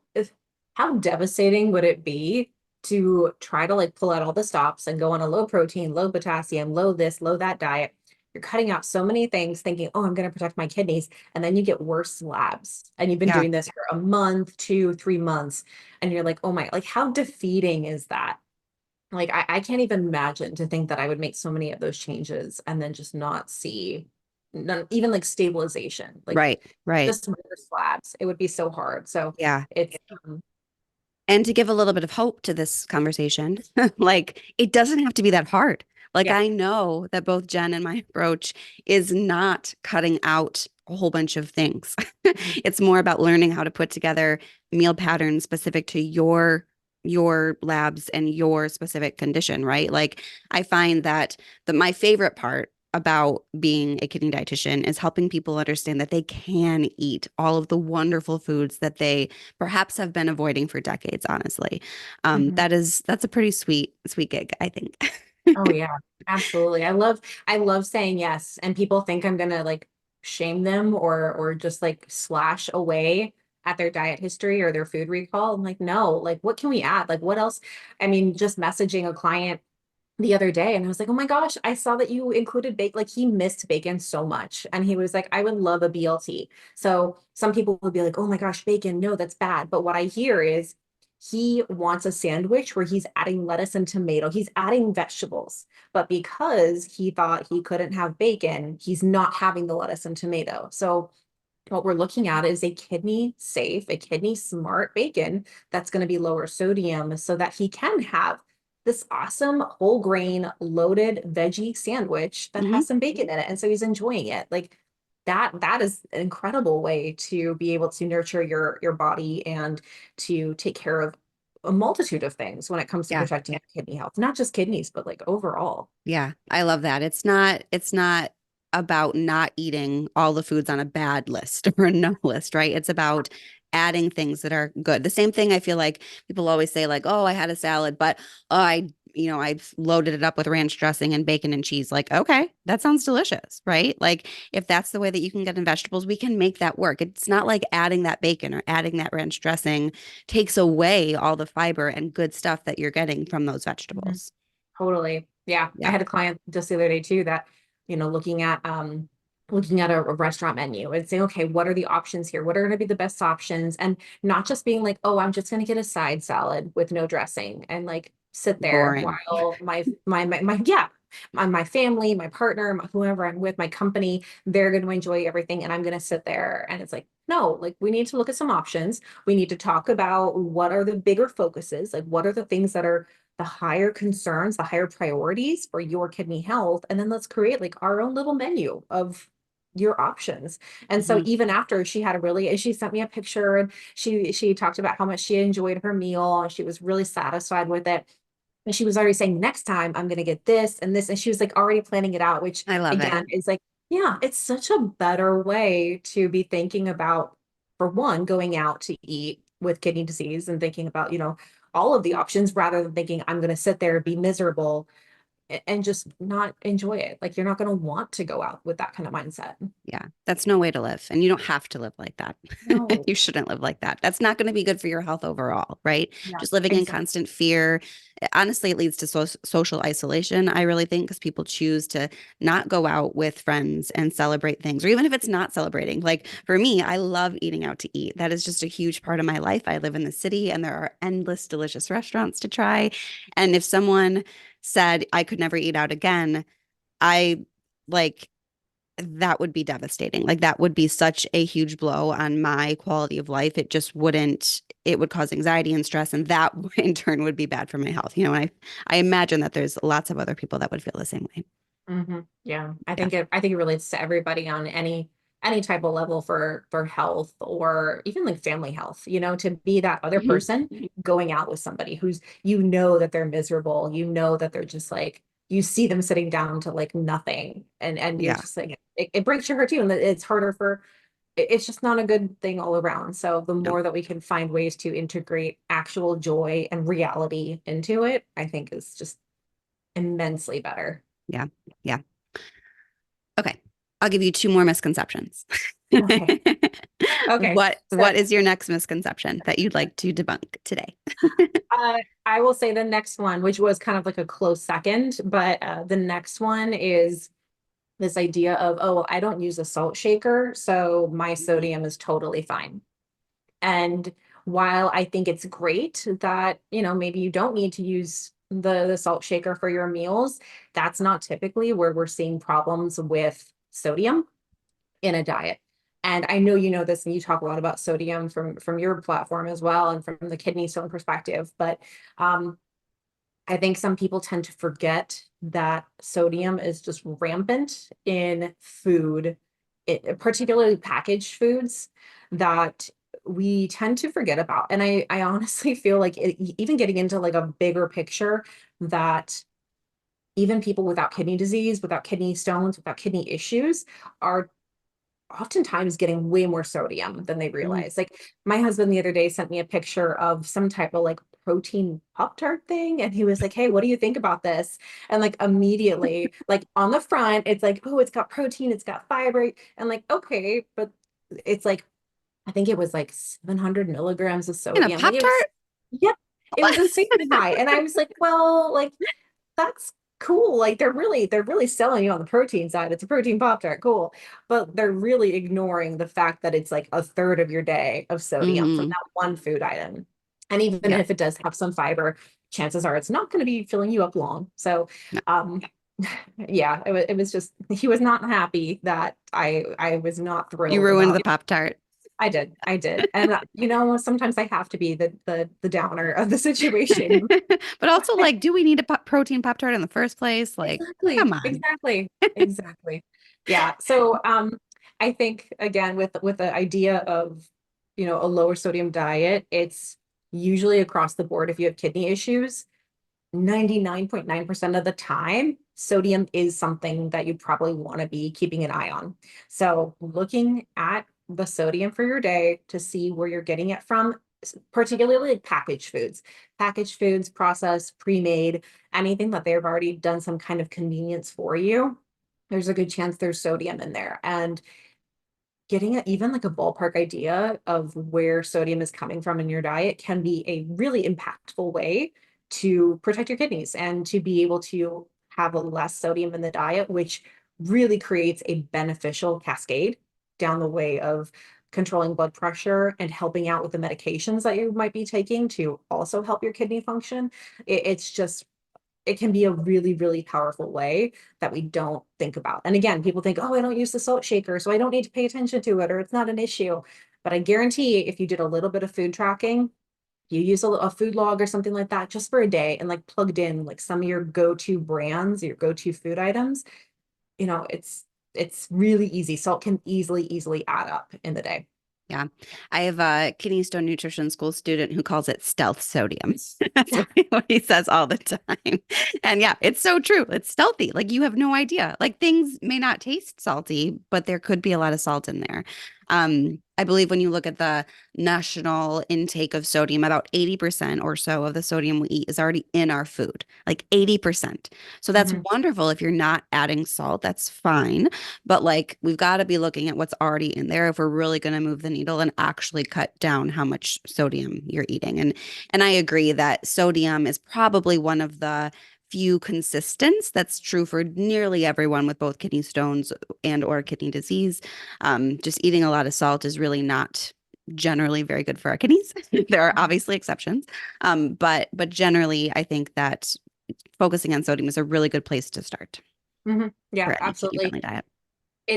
[SPEAKER 2] devastating would it be to try to like pull out all the stops and go on a low protein, low potassium, low this, low that diet? You're cutting out so many things thinking, oh, I'm going to protect my kidneys. And then you get worse labs. And you've been
[SPEAKER 1] Yeah.
[SPEAKER 2] doing this for a month, 2, 3 months. And you're like, oh my, like how defeating is that? Like I can't even imagine to think that I would make so many of those changes and then just not see none, even like stabilization, like
[SPEAKER 1] Right, right.
[SPEAKER 2] just more slabs. It would be so hard. So
[SPEAKER 1] Yeah.
[SPEAKER 2] it's
[SPEAKER 1] And to give a little bit of hope to this conversation, like it doesn't have to be that hard. Like
[SPEAKER 2] yeah.
[SPEAKER 1] I know that both Jen and my approach is not cutting out a whole bunch of things.
[SPEAKER 2] Mhm.
[SPEAKER 1] It's more about learning how to put together meal patterns specific to your labs and your specific condition, right? Like I find that my favorite part about being a kidney dietitian is helping people understand that they can eat all of the wonderful foods that they perhaps have been avoiding for decades, honestly.
[SPEAKER 2] Mhm.
[SPEAKER 1] That's a pretty sweet gig, I think.
[SPEAKER 2] Oh yeah, absolutely. I love saying yes. And people think I'm gonna like shame them or just like slash away at their diet history or their food recall. I'm like, no, like what can we add? Like what else? I mean, just messaging a client the other day and I was like, oh my gosh, I saw that you included bacon. Like he missed bacon so much. And he was like, I would love a BLT. So some people would be like, oh my gosh, bacon, no, that's bad. But what I hear is he wants a sandwich where he's adding lettuce and tomato. He's adding vegetables. But because he thought he couldn't have bacon, he's not having the lettuce and tomato. So what we're looking at is a kidney safe, a kidney smart bacon that's going to be lower sodium so that he can have this awesome whole grain loaded veggie sandwich that
[SPEAKER 1] Hmm.
[SPEAKER 2] has some bacon in it. And so he's enjoying it. Like that is an incredible way to be able to nurture your body and to take care of a multitude of things when it comes to
[SPEAKER 1] Yeah.
[SPEAKER 2] protecting your kidney health, not just kidneys, but like overall.
[SPEAKER 1] Yeah, I love that. It's not about not eating all the foods on a bad list or a no list, right? It's about adding things that are good. The same thing I feel like people always say like, "Oh, I had a salad, but oh, I've loaded it up with ranch dressing and bacon and cheese." Like, okay, that sounds delicious, right? Like if that's the way that you can get in vegetables, we can make that work. It's not like adding that bacon or adding that ranch dressing takes away all the fiber and good stuff that you're getting from those
[SPEAKER 2] Mhm.
[SPEAKER 1] vegetables.
[SPEAKER 2] Totally. Yeah. I
[SPEAKER 1] Yeah.
[SPEAKER 2] had a client just the other day too that, looking at a restaurant menu and saying, okay, what are the options here? What are going to be the best options? And not just being like, oh, I'm just going to get a side salad with no dressing and like sit there
[SPEAKER 1] Boring.
[SPEAKER 2] while my family, my partner, whoever I'm with, my company, they're going to enjoy everything. And I'm going to sit there. And it's like, no, like we need to look at some options. We need to talk about what are the bigger focuses, like what are the things that are the higher concerns, the higher priorities for your kidney health. And then let's create like our own little menu of your options. And so
[SPEAKER 1] Mhm.
[SPEAKER 2] even after she sent me a picture and she talked about how much she enjoyed her meal and she was really satisfied with it. And she was already saying, next time I'm going to get this and this. And she was like already planning it out, which
[SPEAKER 1] I love it.
[SPEAKER 2] again is like, yeah, it's such a better way to be thinking about, for one, going out to eat with kidney disease and thinking about, all of the options rather than thinking I'm going to sit there, be miserable and just not enjoy it. Like you're not going to want to go out with that kind of mindset.
[SPEAKER 1] Yeah, that's no way to live. And you don't have to live like that.
[SPEAKER 2] No.
[SPEAKER 1] You shouldn't live like that. That's not going to be good for your health overall, right?
[SPEAKER 2] Yeah,
[SPEAKER 1] Just living in
[SPEAKER 2] exactly.
[SPEAKER 1] constant fear. Honestly, it leads to social isolation, I really think, because people choose to not go out with friends and celebrate things, or even if it's not celebrating. Like for me, I love eating out to eat. That is just a huge part of my life. I live in the city and there are endless delicious restaurants to try. And if someone said I could never eat out again, I like that would be devastating. Like that would be such a huge blow on my quality of life. It would cause anxiety and stress, and that in turn would be bad for my health. And I imagine that there's lots of other people that would feel the same way.
[SPEAKER 2] Yeah,
[SPEAKER 1] Yeah.
[SPEAKER 2] I think it relates to everybody on any type of level for health or even like family health, to be that other
[SPEAKER 1] Mhm.
[SPEAKER 2] person going out with somebody who's that they're miserable, that they're just like you see them sitting down to like nothing and you're
[SPEAKER 1] Yeah.
[SPEAKER 2] just like it breaks your heart too and it's harder for it's just not a good thing all around. So the
[SPEAKER 1] No.
[SPEAKER 2] more that we can find ways to integrate actual joy and reality into it, I think is just immensely better.
[SPEAKER 1] Yeah. Yeah. Okay. I'll give you two more misconceptions.
[SPEAKER 2] Okay. Okay.
[SPEAKER 1] What is your next misconception that you'd like to debunk today?
[SPEAKER 2] I will say the next one, which was kind of like a close second, but the next one is this idea of, oh, well, I don't use a salt shaker, so my sodium is totally fine. And while I think it's great that, maybe you don't need to use the salt shaker for your meals, that's not typically where we're seeing problems with sodium in a diet. And I know you know this and you talk a lot about sodium from your platform as well and from the kidney stone perspective, but um, I think some people tend to forget that sodium is just rampant in food, particularly packaged foods that we tend to forget about. And I honestly feel like even getting into like a bigger picture that even people without kidney disease, without kidney stones, without kidney issues are oftentimes getting way more sodium than they
[SPEAKER 1] Mm.
[SPEAKER 2] realize. Like my husband the other day sent me a picture of some type of like protein Pop-Tart thing. And he was like, hey, what do you think about this? And like immediately, like on the front, it's like, oh, it's got protein, it's got fiber. And like, okay, but it's like, I think it was like 700 milligrams of
[SPEAKER 1] In a
[SPEAKER 2] sodium. Like
[SPEAKER 1] Pop
[SPEAKER 2] it was,
[SPEAKER 1] Tart?
[SPEAKER 2] yep, it was insanely high. And I was like, well, like that's cool. Like they're really selling you on the protein side. It's a protein Pop-Tart, cool. But they're really ignoring the fact that it's like a third of your day of sodium from
[SPEAKER 1] Hmm.
[SPEAKER 2] that one food item. And even
[SPEAKER 1] Yeah.
[SPEAKER 2] if it does have some fiber, chances are it's not going to be filling you up long. So
[SPEAKER 1] No.
[SPEAKER 2] um yeah, it was just he was not happy that I was not
[SPEAKER 1] You
[SPEAKER 2] thrilled
[SPEAKER 1] ruined
[SPEAKER 2] about
[SPEAKER 1] the Pop Tart.
[SPEAKER 2] I did. And sometimes I have to be the downer of the situation.
[SPEAKER 1] But also, like, do we need a protein Pop Tart in the first place? Like, come
[SPEAKER 2] Exactly,
[SPEAKER 1] on.
[SPEAKER 2] exactly, exactly. Yeah. So I think again with the idea of a lower sodium diet, it's usually across the board if you have kidney issues, 99.9% of the time, sodium is something that you probably want to be keeping an eye on. So looking at the sodium for your day to see where you're getting it from, particularly like packaged foods, processed, pre-made, anything that they've already done some kind of convenience for you, there's a good chance there's sodium in there. And getting even like a ballpark idea of where sodium is coming from in your diet can be a really impactful way to protect your kidneys and to be able to have a less sodium in the diet, which really creates a beneficial cascade down the way of controlling blood pressure and helping out with the medications that you might be taking to also help your kidney function. It's just, it can be a really, really powerful way that we don't think about. And again, people think, oh, I don't use the salt shaker, so I don't need to pay attention to it, or it's not an issue. But I guarantee if you did a little bit of food tracking, you use a food log or something like that just for a day and like plugged in like some of your go-to brands, your go-to food items, it's really easy. Salt can easily add up in the day.
[SPEAKER 1] Yeah. I have a Kidney Stone Nutrition School student who calls it stealth sodium. That's what he says all the time. And yeah, it's so true. It's stealthy. Like you have no idea. Like things may not taste salty, but there could be a lot of salt in there. I believe when you look at the national intake of sodium, about 80% or so of the sodium we eat is already in our food, like 80%. So that's
[SPEAKER 2] Mhm.
[SPEAKER 1] wonderful. If you're not adding salt, that's fine. But like we've got to be looking at what's already in there if we're really going to move the needle and actually cut down how much sodium you're eating. And I agree that sodium is probably one of the few consistents that's true for nearly everyone with both kidney stones and or kidney disease. Just eating a lot of salt is really not generally very good for our kidneys. There are obviously exceptions, but generally, I think that focusing on sodium is a really good place to start
[SPEAKER 2] Yeah,
[SPEAKER 1] for any kidney
[SPEAKER 2] absolutely.
[SPEAKER 1] friendly diet.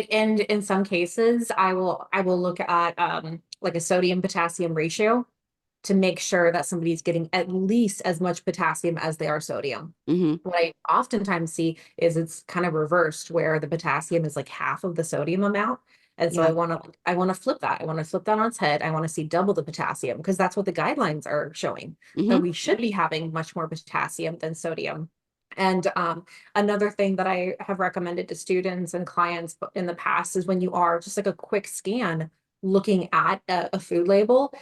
[SPEAKER 2] And in some cases, I will look at like a sodium potassium ratio to make sure that somebody's getting at least as much potassium as they are sodium.
[SPEAKER 1] Hmm.
[SPEAKER 2] What I oftentimes see is it's kind of reversed where the potassium is like half of the sodium amount. And so
[SPEAKER 1] Yeah.
[SPEAKER 2] I want to flip that. I want to flip that on its head. I want to see double the potassium because that's what the guidelines are showing, that
[SPEAKER 1] Hmm.
[SPEAKER 2] we should be having much more potassium than sodium. And another thing that I have recommended to students and clients in the past is when you are just like a quick scan looking at a food label,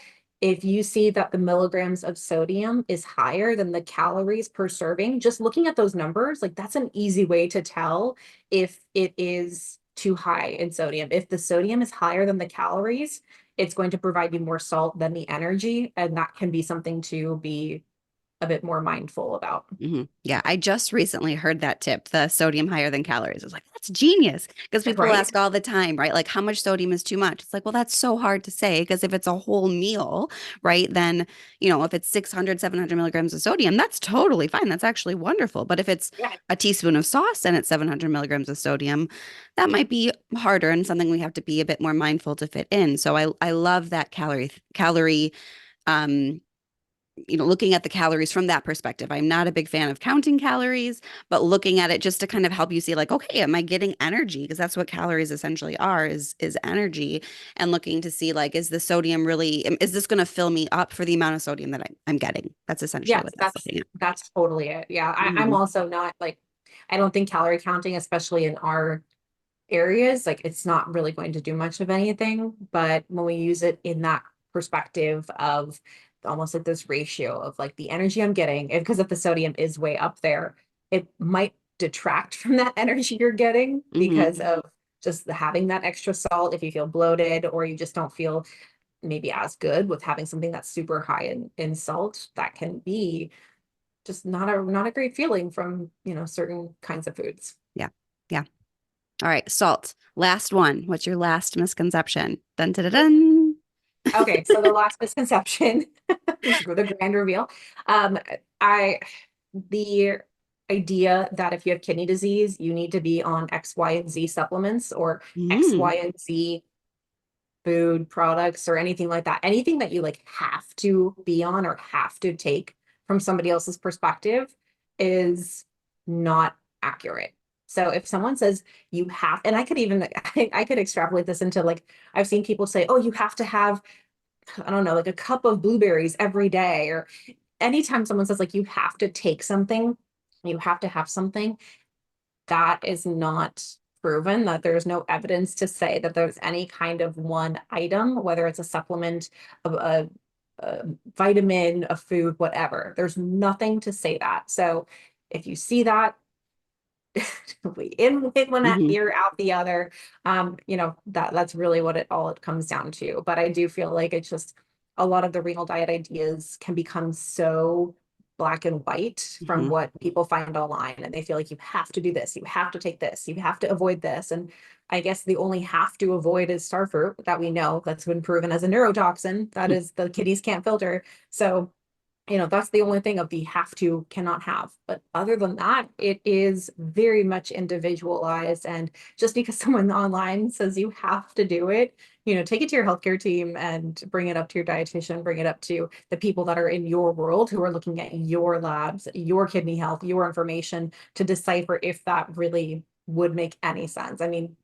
[SPEAKER 2] if you see that the milligrams of sodium is higher than the calories per serving, just looking at those numbers, like that's an easy way to tell if it is too high in sodium. If the sodium is higher than the calories, it's going to provide you more salt than the energy, and that can be something to be a bit more mindful about.
[SPEAKER 1] Hmm. Yeah, I just recently heard that tip, the sodium higher than calories. I was like, that's genius. Because people
[SPEAKER 2] Right?
[SPEAKER 1] ask all the time, right? Like, how much sodium is too much? It's like, well, that's so hard to say because if it's a whole meal, right, then, if it's 600, 700 milligrams of sodium, that's totally fine. That's actually wonderful. But if it's
[SPEAKER 2] Yeah.
[SPEAKER 1] a teaspoon of sauce and it's 700 milligrams of sodium, that might be harder and something we have to be a bit more mindful to fit in. So I love that calorie um looking at the calories from that perspective. I'm not a big fan of counting calories, but looking at it just to kind of help you see like, okay, am I getting energy? Because that's what calories essentially are is energy. And looking to see like, is the sodium really, is this going to fill me up for the amount of sodium that I'm getting? That's essentially
[SPEAKER 2] Yes,
[SPEAKER 1] what that's looking at.
[SPEAKER 2] that's totally it. Yeah. I'm
[SPEAKER 1] Mhm.
[SPEAKER 2] also not like, I don't think calorie counting, especially in our areas, like it's not really going to do much of anything. But when we use it in that perspective of almost like this ratio of like the energy I'm getting, because if the sodium is way up there, it might detract from that energy you're getting
[SPEAKER 1] Mhm.
[SPEAKER 2] because of just having that extra salt. If you feel bloated or you just don't feel maybe as good with having something that's super high in salt, that can be just not a great feeling from, certain kinds of foods.
[SPEAKER 1] Yeah. Yeah. All right. Salt. Last one. What's your last misconception? Dun dun dun. Dun.
[SPEAKER 2] Okay, so the last misconception, the grand reveal. Um, I the idea that if you have kidney disease, you need to be on X, Y, and Z supplements or X,
[SPEAKER 1] Mm.
[SPEAKER 2] Y, and Z food products or anything like that. Anything that you like have to be on or have to take from somebody else's perspective is not accurate. So if someone says you have, and I could even I could extrapolate this into like I've seen people say, oh, you have to have, I don't know, like a cup of blueberries every day, or anytime someone says like you have to take something, you have to have something, that is not proven, that there's no evidence to say that there's any kind of one item, whether it's a supplement, a vitamin, a food, whatever. There's nothing to say that. So if you see that, we in with one
[SPEAKER 1] Mhm.
[SPEAKER 2] ear, out the other. That's really what it comes down to. But I do feel like it's just a lot of the renal diet ideas can become so black and white from
[SPEAKER 1] Hmm.
[SPEAKER 2] what people find online, and they feel like you have to do this, you have to take this, you have to avoid this. And I guess the only have to avoid is starfruit, that we know that's been proven as a neurotoxin that is the kidneys can't filter. So that's the only thing of the have to, cannot have. But other than that, it is very much individualized. And just because someone online says you have to do it, take it to your healthcare team and bring it up to your dietitian, bring it up to the people that are in your world who are looking at your labs, your kidney health, your information to decipher if that really would make any sense. I mean,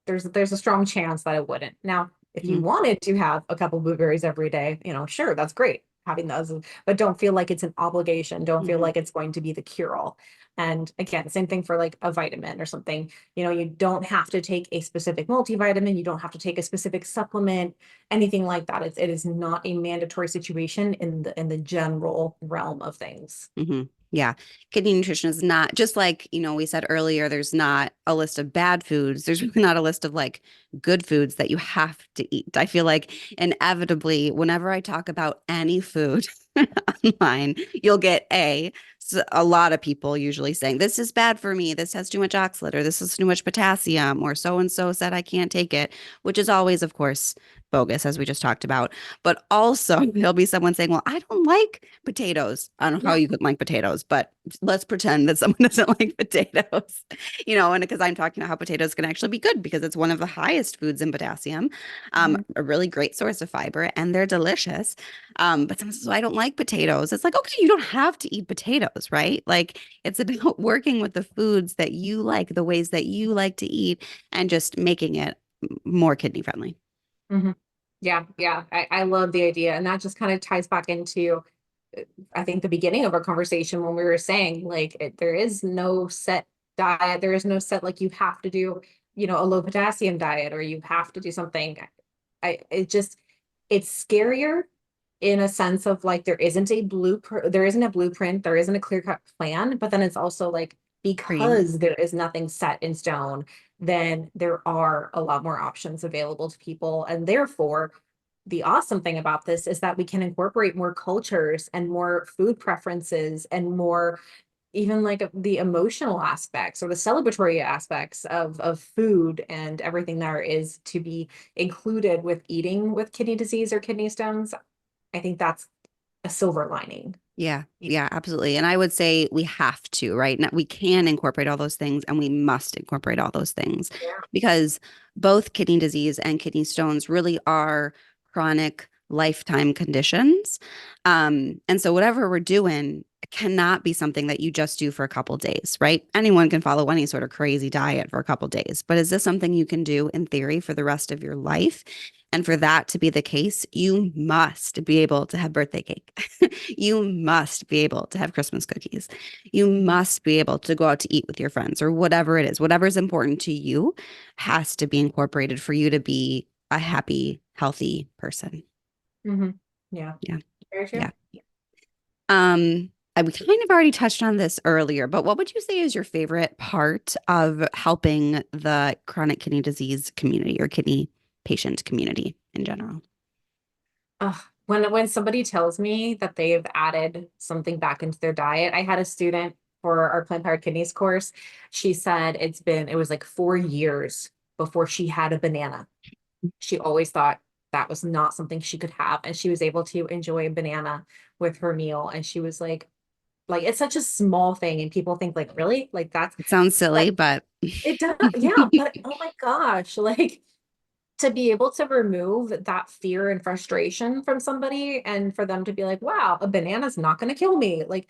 [SPEAKER 2] there's a strong chance that it wouldn't. Now, if you
[SPEAKER 1] Hmm.
[SPEAKER 2] wanted to have a couple blueberries every day, sure, that's great having those, but don't feel like it's an obligation. Don't feel
[SPEAKER 1] Hmm.
[SPEAKER 2] like it's going to be the cure all. And again, same thing for like a vitamin or something. You don't have to take a specific multivitamin. You don't have to take a specific supplement, anything like that. It is not a mandatory situation in the general realm of things.
[SPEAKER 1] Hmm. Yeah. Kidney nutrition is not just like, we said earlier, there's not a list of bad foods. There's really not a list of like good foods that you have to eat. I feel like inevitably, whenever I talk about any food online, you'll get a lot of people usually saying, this is bad for me. This has too much oxalate, or this has too much potassium, or so and so said I can't take it, which is always, of course, bogus, as we just talked about. But also, there'll be someone saying, well, I don't like potatoes. I don't know how
[SPEAKER 2] Yeah.
[SPEAKER 1] you could like potatoes, but let's pretend that someone doesn't like potatoes, and because I'm talking about how potatoes can actually be good because it's one of the highest foods in potassium,
[SPEAKER 2] Mhm.
[SPEAKER 1] a really great source of fiber, and they're delicious. But someone says, well, I don't like potatoes. It's like, okay, you don't have to eat potatoes, right? Like it's about working with the foods that you like, the ways that you like to eat, and just making it more kidney friendly.
[SPEAKER 2] Mhm. Yeah, yeah. I love the idea. And that just kind of ties back into, I think, the beginning of our conversation when we were saying, like, there is no set diet. There is no set, like, you have to do, a low potassium diet or you have to do something. It's scarier in a sense of like, there isn't a blueprint, there isn't a clear-cut plan, but then it's also like,
[SPEAKER 1] Green.
[SPEAKER 2] because there is nothing set in stone, then there are a lot more options available to people. And therefore, the awesome thing about this is that we can incorporate more cultures and more food preferences and more even like the emotional aspects or the celebratory aspects of food and everything there is to be included with eating with kidney disease or kidney stones. I think that's a silver lining.
[SPEAKER 1] Yeah, yeah, absolutely. And I would say we have to, right? Now, we can incorporate all those things and we must incorporate all those things
[SPEAKER 2] Yeah.
[SPEAKER 1] because both kidney disease and kidney stones really are chronic lifetime conditions. And so whatever we're doing cannot be something that you just do for a couple days, right? Anyone can follow any sort of crazy diet for a couple days, but is this something you can do in theory for the rest of your life? And for that to be the case, you must be able to have birthday cake. You must be able to have Christmas cookies. You must be able to go out to eat with your friends or whatever it is. Whatever is important to you has to be incorporated for you to be a happy, healthy person.
[SPEAKER 2] Hmm. Yeah.
[SPEAKER 1] Yeah.
[SPEAKER 2] Very true.
[SPEAKER 1] Yeah. We kind of already touched on this earlier, but what would you say is your favorite part of helping the chronic kidney disease community or kidney patient community in general?
[SPEAKER 2] When somebody tells me that they've added something back into their diet, I had a student for our plant powered kidneys course. She said it was like 4 years before she had a banana. She always thought that was not something she could have, and she was able to enjoy a banana with her meal. And she was like it's such a small thing, and people think like, really, like that's,
[SPEAKER 1] It sounds
[SPEAKER 2] but
[SPEAKER 1] silly, but
[SPEAKER 2] it does. Yeah, but oh my gosh, like to be able to remove that fear and frustration from somebody and for them to be like, wow, a banana's not going to kill me. Like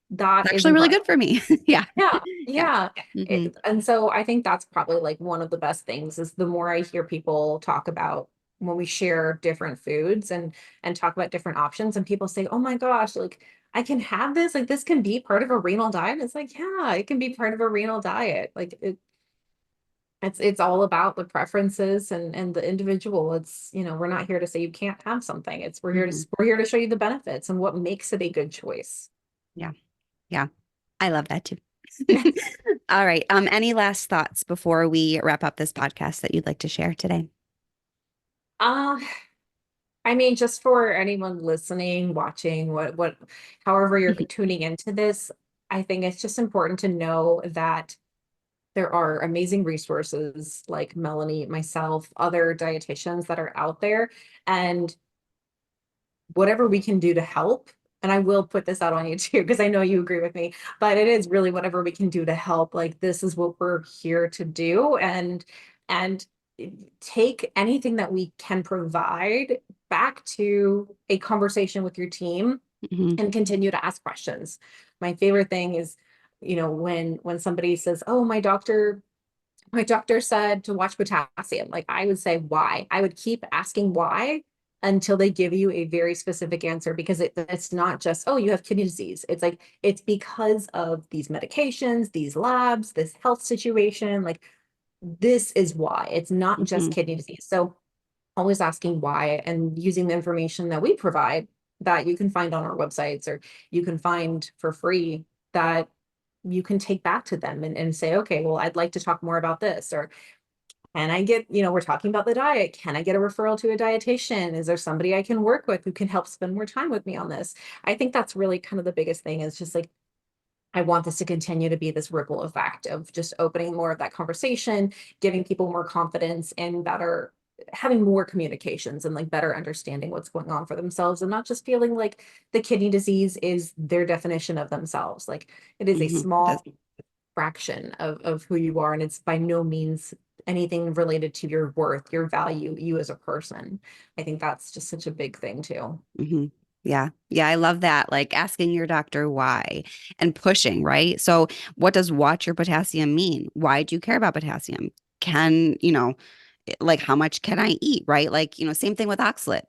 [SPEAKER 1] it's
[SPEAKER 2] that is
[SPEAKER 1] actually really good
[SPEAKER 2] incredible.
[SPEAKER 1] for me. Yeah.
[SPEAKER 2] Yeah.
[SPEAKER 1] Yeah.
[SPEAKER 2] Yeah.
[SPEAKER 1] Hmm.
[SPEAKER 2] And so I think that's probably like one of the best things is the more I hear people talk about when we share different foods and talk about different options and people say, oh my gosh, like I can have this, like this can be part of a renal diet. It's like, yeah, it can be part of a renal diet. Like it's all about the preferences and the individual. It's, we're not here to say you can't have something. It's
[SPEAKER 1] Hmm.
[SPEAKER 2] we're here to show you the benefits and what makes it a good choice.
[SPEAKER 1] Yeah. Yeah. I love that too. All right. Any last thoughts before we wrap up this podcast that you'd like to share today?
[SPEAKER 2] Uh I mean, just for anyone listening, watching, however you're tuning into this, I think it's just important to know that there are amazing resources like Melanie, myself, other dietitians that are out there, and whatever we can do to help. And I will put this out on you too, because I know you agree with me, but it is really whatever we can do to help. Like, this is what we're here to do. And take anything that we can provide back to a conversation with your team and continue to ask questions. My favorite thing is, when somebody says, "Oh, my doctor said to watch potassium," like, I would say, why? I would keep asking why until they give you a very specific answer, because it's not just, "Oh, you have kidney disease." It's like, it's because of these medications, these labs, this health situation. Like, this is why. It's not just kidney disease. So always asking why, and using the information that we provide that you can find on our websites, or you can find for free, that you can take back to them and say, "Okay, well, I'd like to talk more about this," or, "Can I get, we're talking about the diet. Can I get a referral to a dietitian? Is there somebody I can work with who can help spend more time with me on this?" I think that's really kind of the biggest thing, is just like, I want this to continue to be this ripple effect of just opening more of that conversation, giving people more confidence, and better having more communications, and like better understanding what's going on for themselves, and not just feeling like the kidney disease is their definition of themselves. Like, it is a small fraction of who you are, and it's by no means anything related to your worth, your value, you as a person. I think that's just such a big thing too.
[SPEAKER 1] Yeah. Yeah. I love that. Like, asking your doctor why and pushing, right? So what does watch your potassium mean? Why do you care about potassium? Can, like, how much can I eat, right? Like, same thing with oxalate.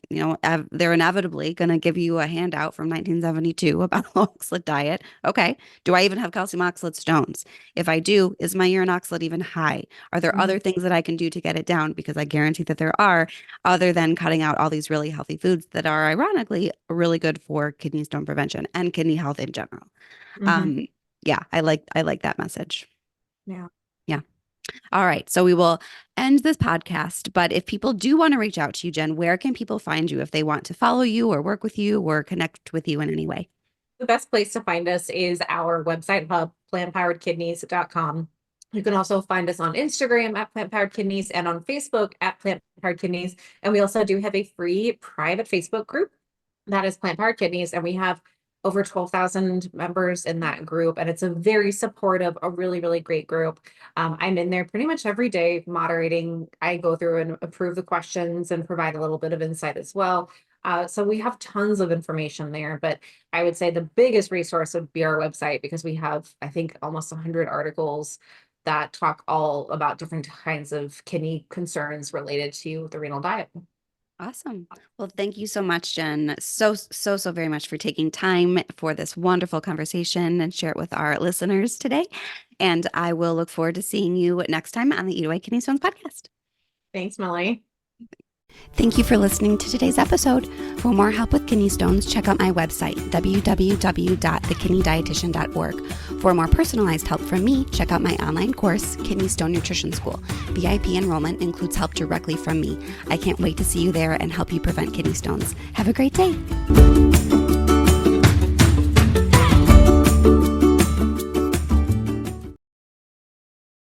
[SPEAKER 1] They're inevitably going to give you a handout from 1972 about the oxalate diet. Okay. Do I even have calcium oxalate stones? If I do, is my urine oxalate even high? Are there other things that I can do to get it down? Because I guarantee that there are, other than cutting out all these really healthy foods that are ironically really good for kidney stone prevention and kidney health in general. Yeah, I like that message.
[SPEAKER 2] Yeah.
[SPEAKER 1] Yeah. All right. So we will end this podcast. But if people do want to reach out to you, Jen, where can people find you if they want to follow you or work with you or connect with you in any way?
[SPEAKER 2] The best place to find us is our website hub, plantpoweredkidneys.com. You can also find us on Instagram at Plant Powered Kidneys, and on Facebook at Plant Powered Kidneys. And we also do have a free private Facebook group that is Plant Powered Kidneys. And we have over 12,000 members in that group. And it's a very supportive, a really, really great group. I'm in there pretty much every day moderating. I go through and approve the questions and provide a little bit of insight as well. So we have tons of information there, but I would say the biggest resource would be our website, because we have, I think, almost 100 articles that talk all about different kinds of kidney concerns related to the renal diet.
[SPEAKER 1] Awesome. Well, thank you so much, Jen. So very much for taking time for this wonderful conversation and share it with our listeners today. And I will look forward to seeing you next time on the Eat Away Kidney Stones podcast.
[SPEAKER 2] Thanks, Melanie.
[SPEAKER 1] Thank you for listening to today's episode. For more help with kidney stones, check out my website, www.thekidneydietitian.org. For more personalized help from me, check out my online course, Kidney Stone Nutrition School. VIP enrollment includes help directly from me. I can't wait to see you there and help you prevent kidney stones. Have a great day.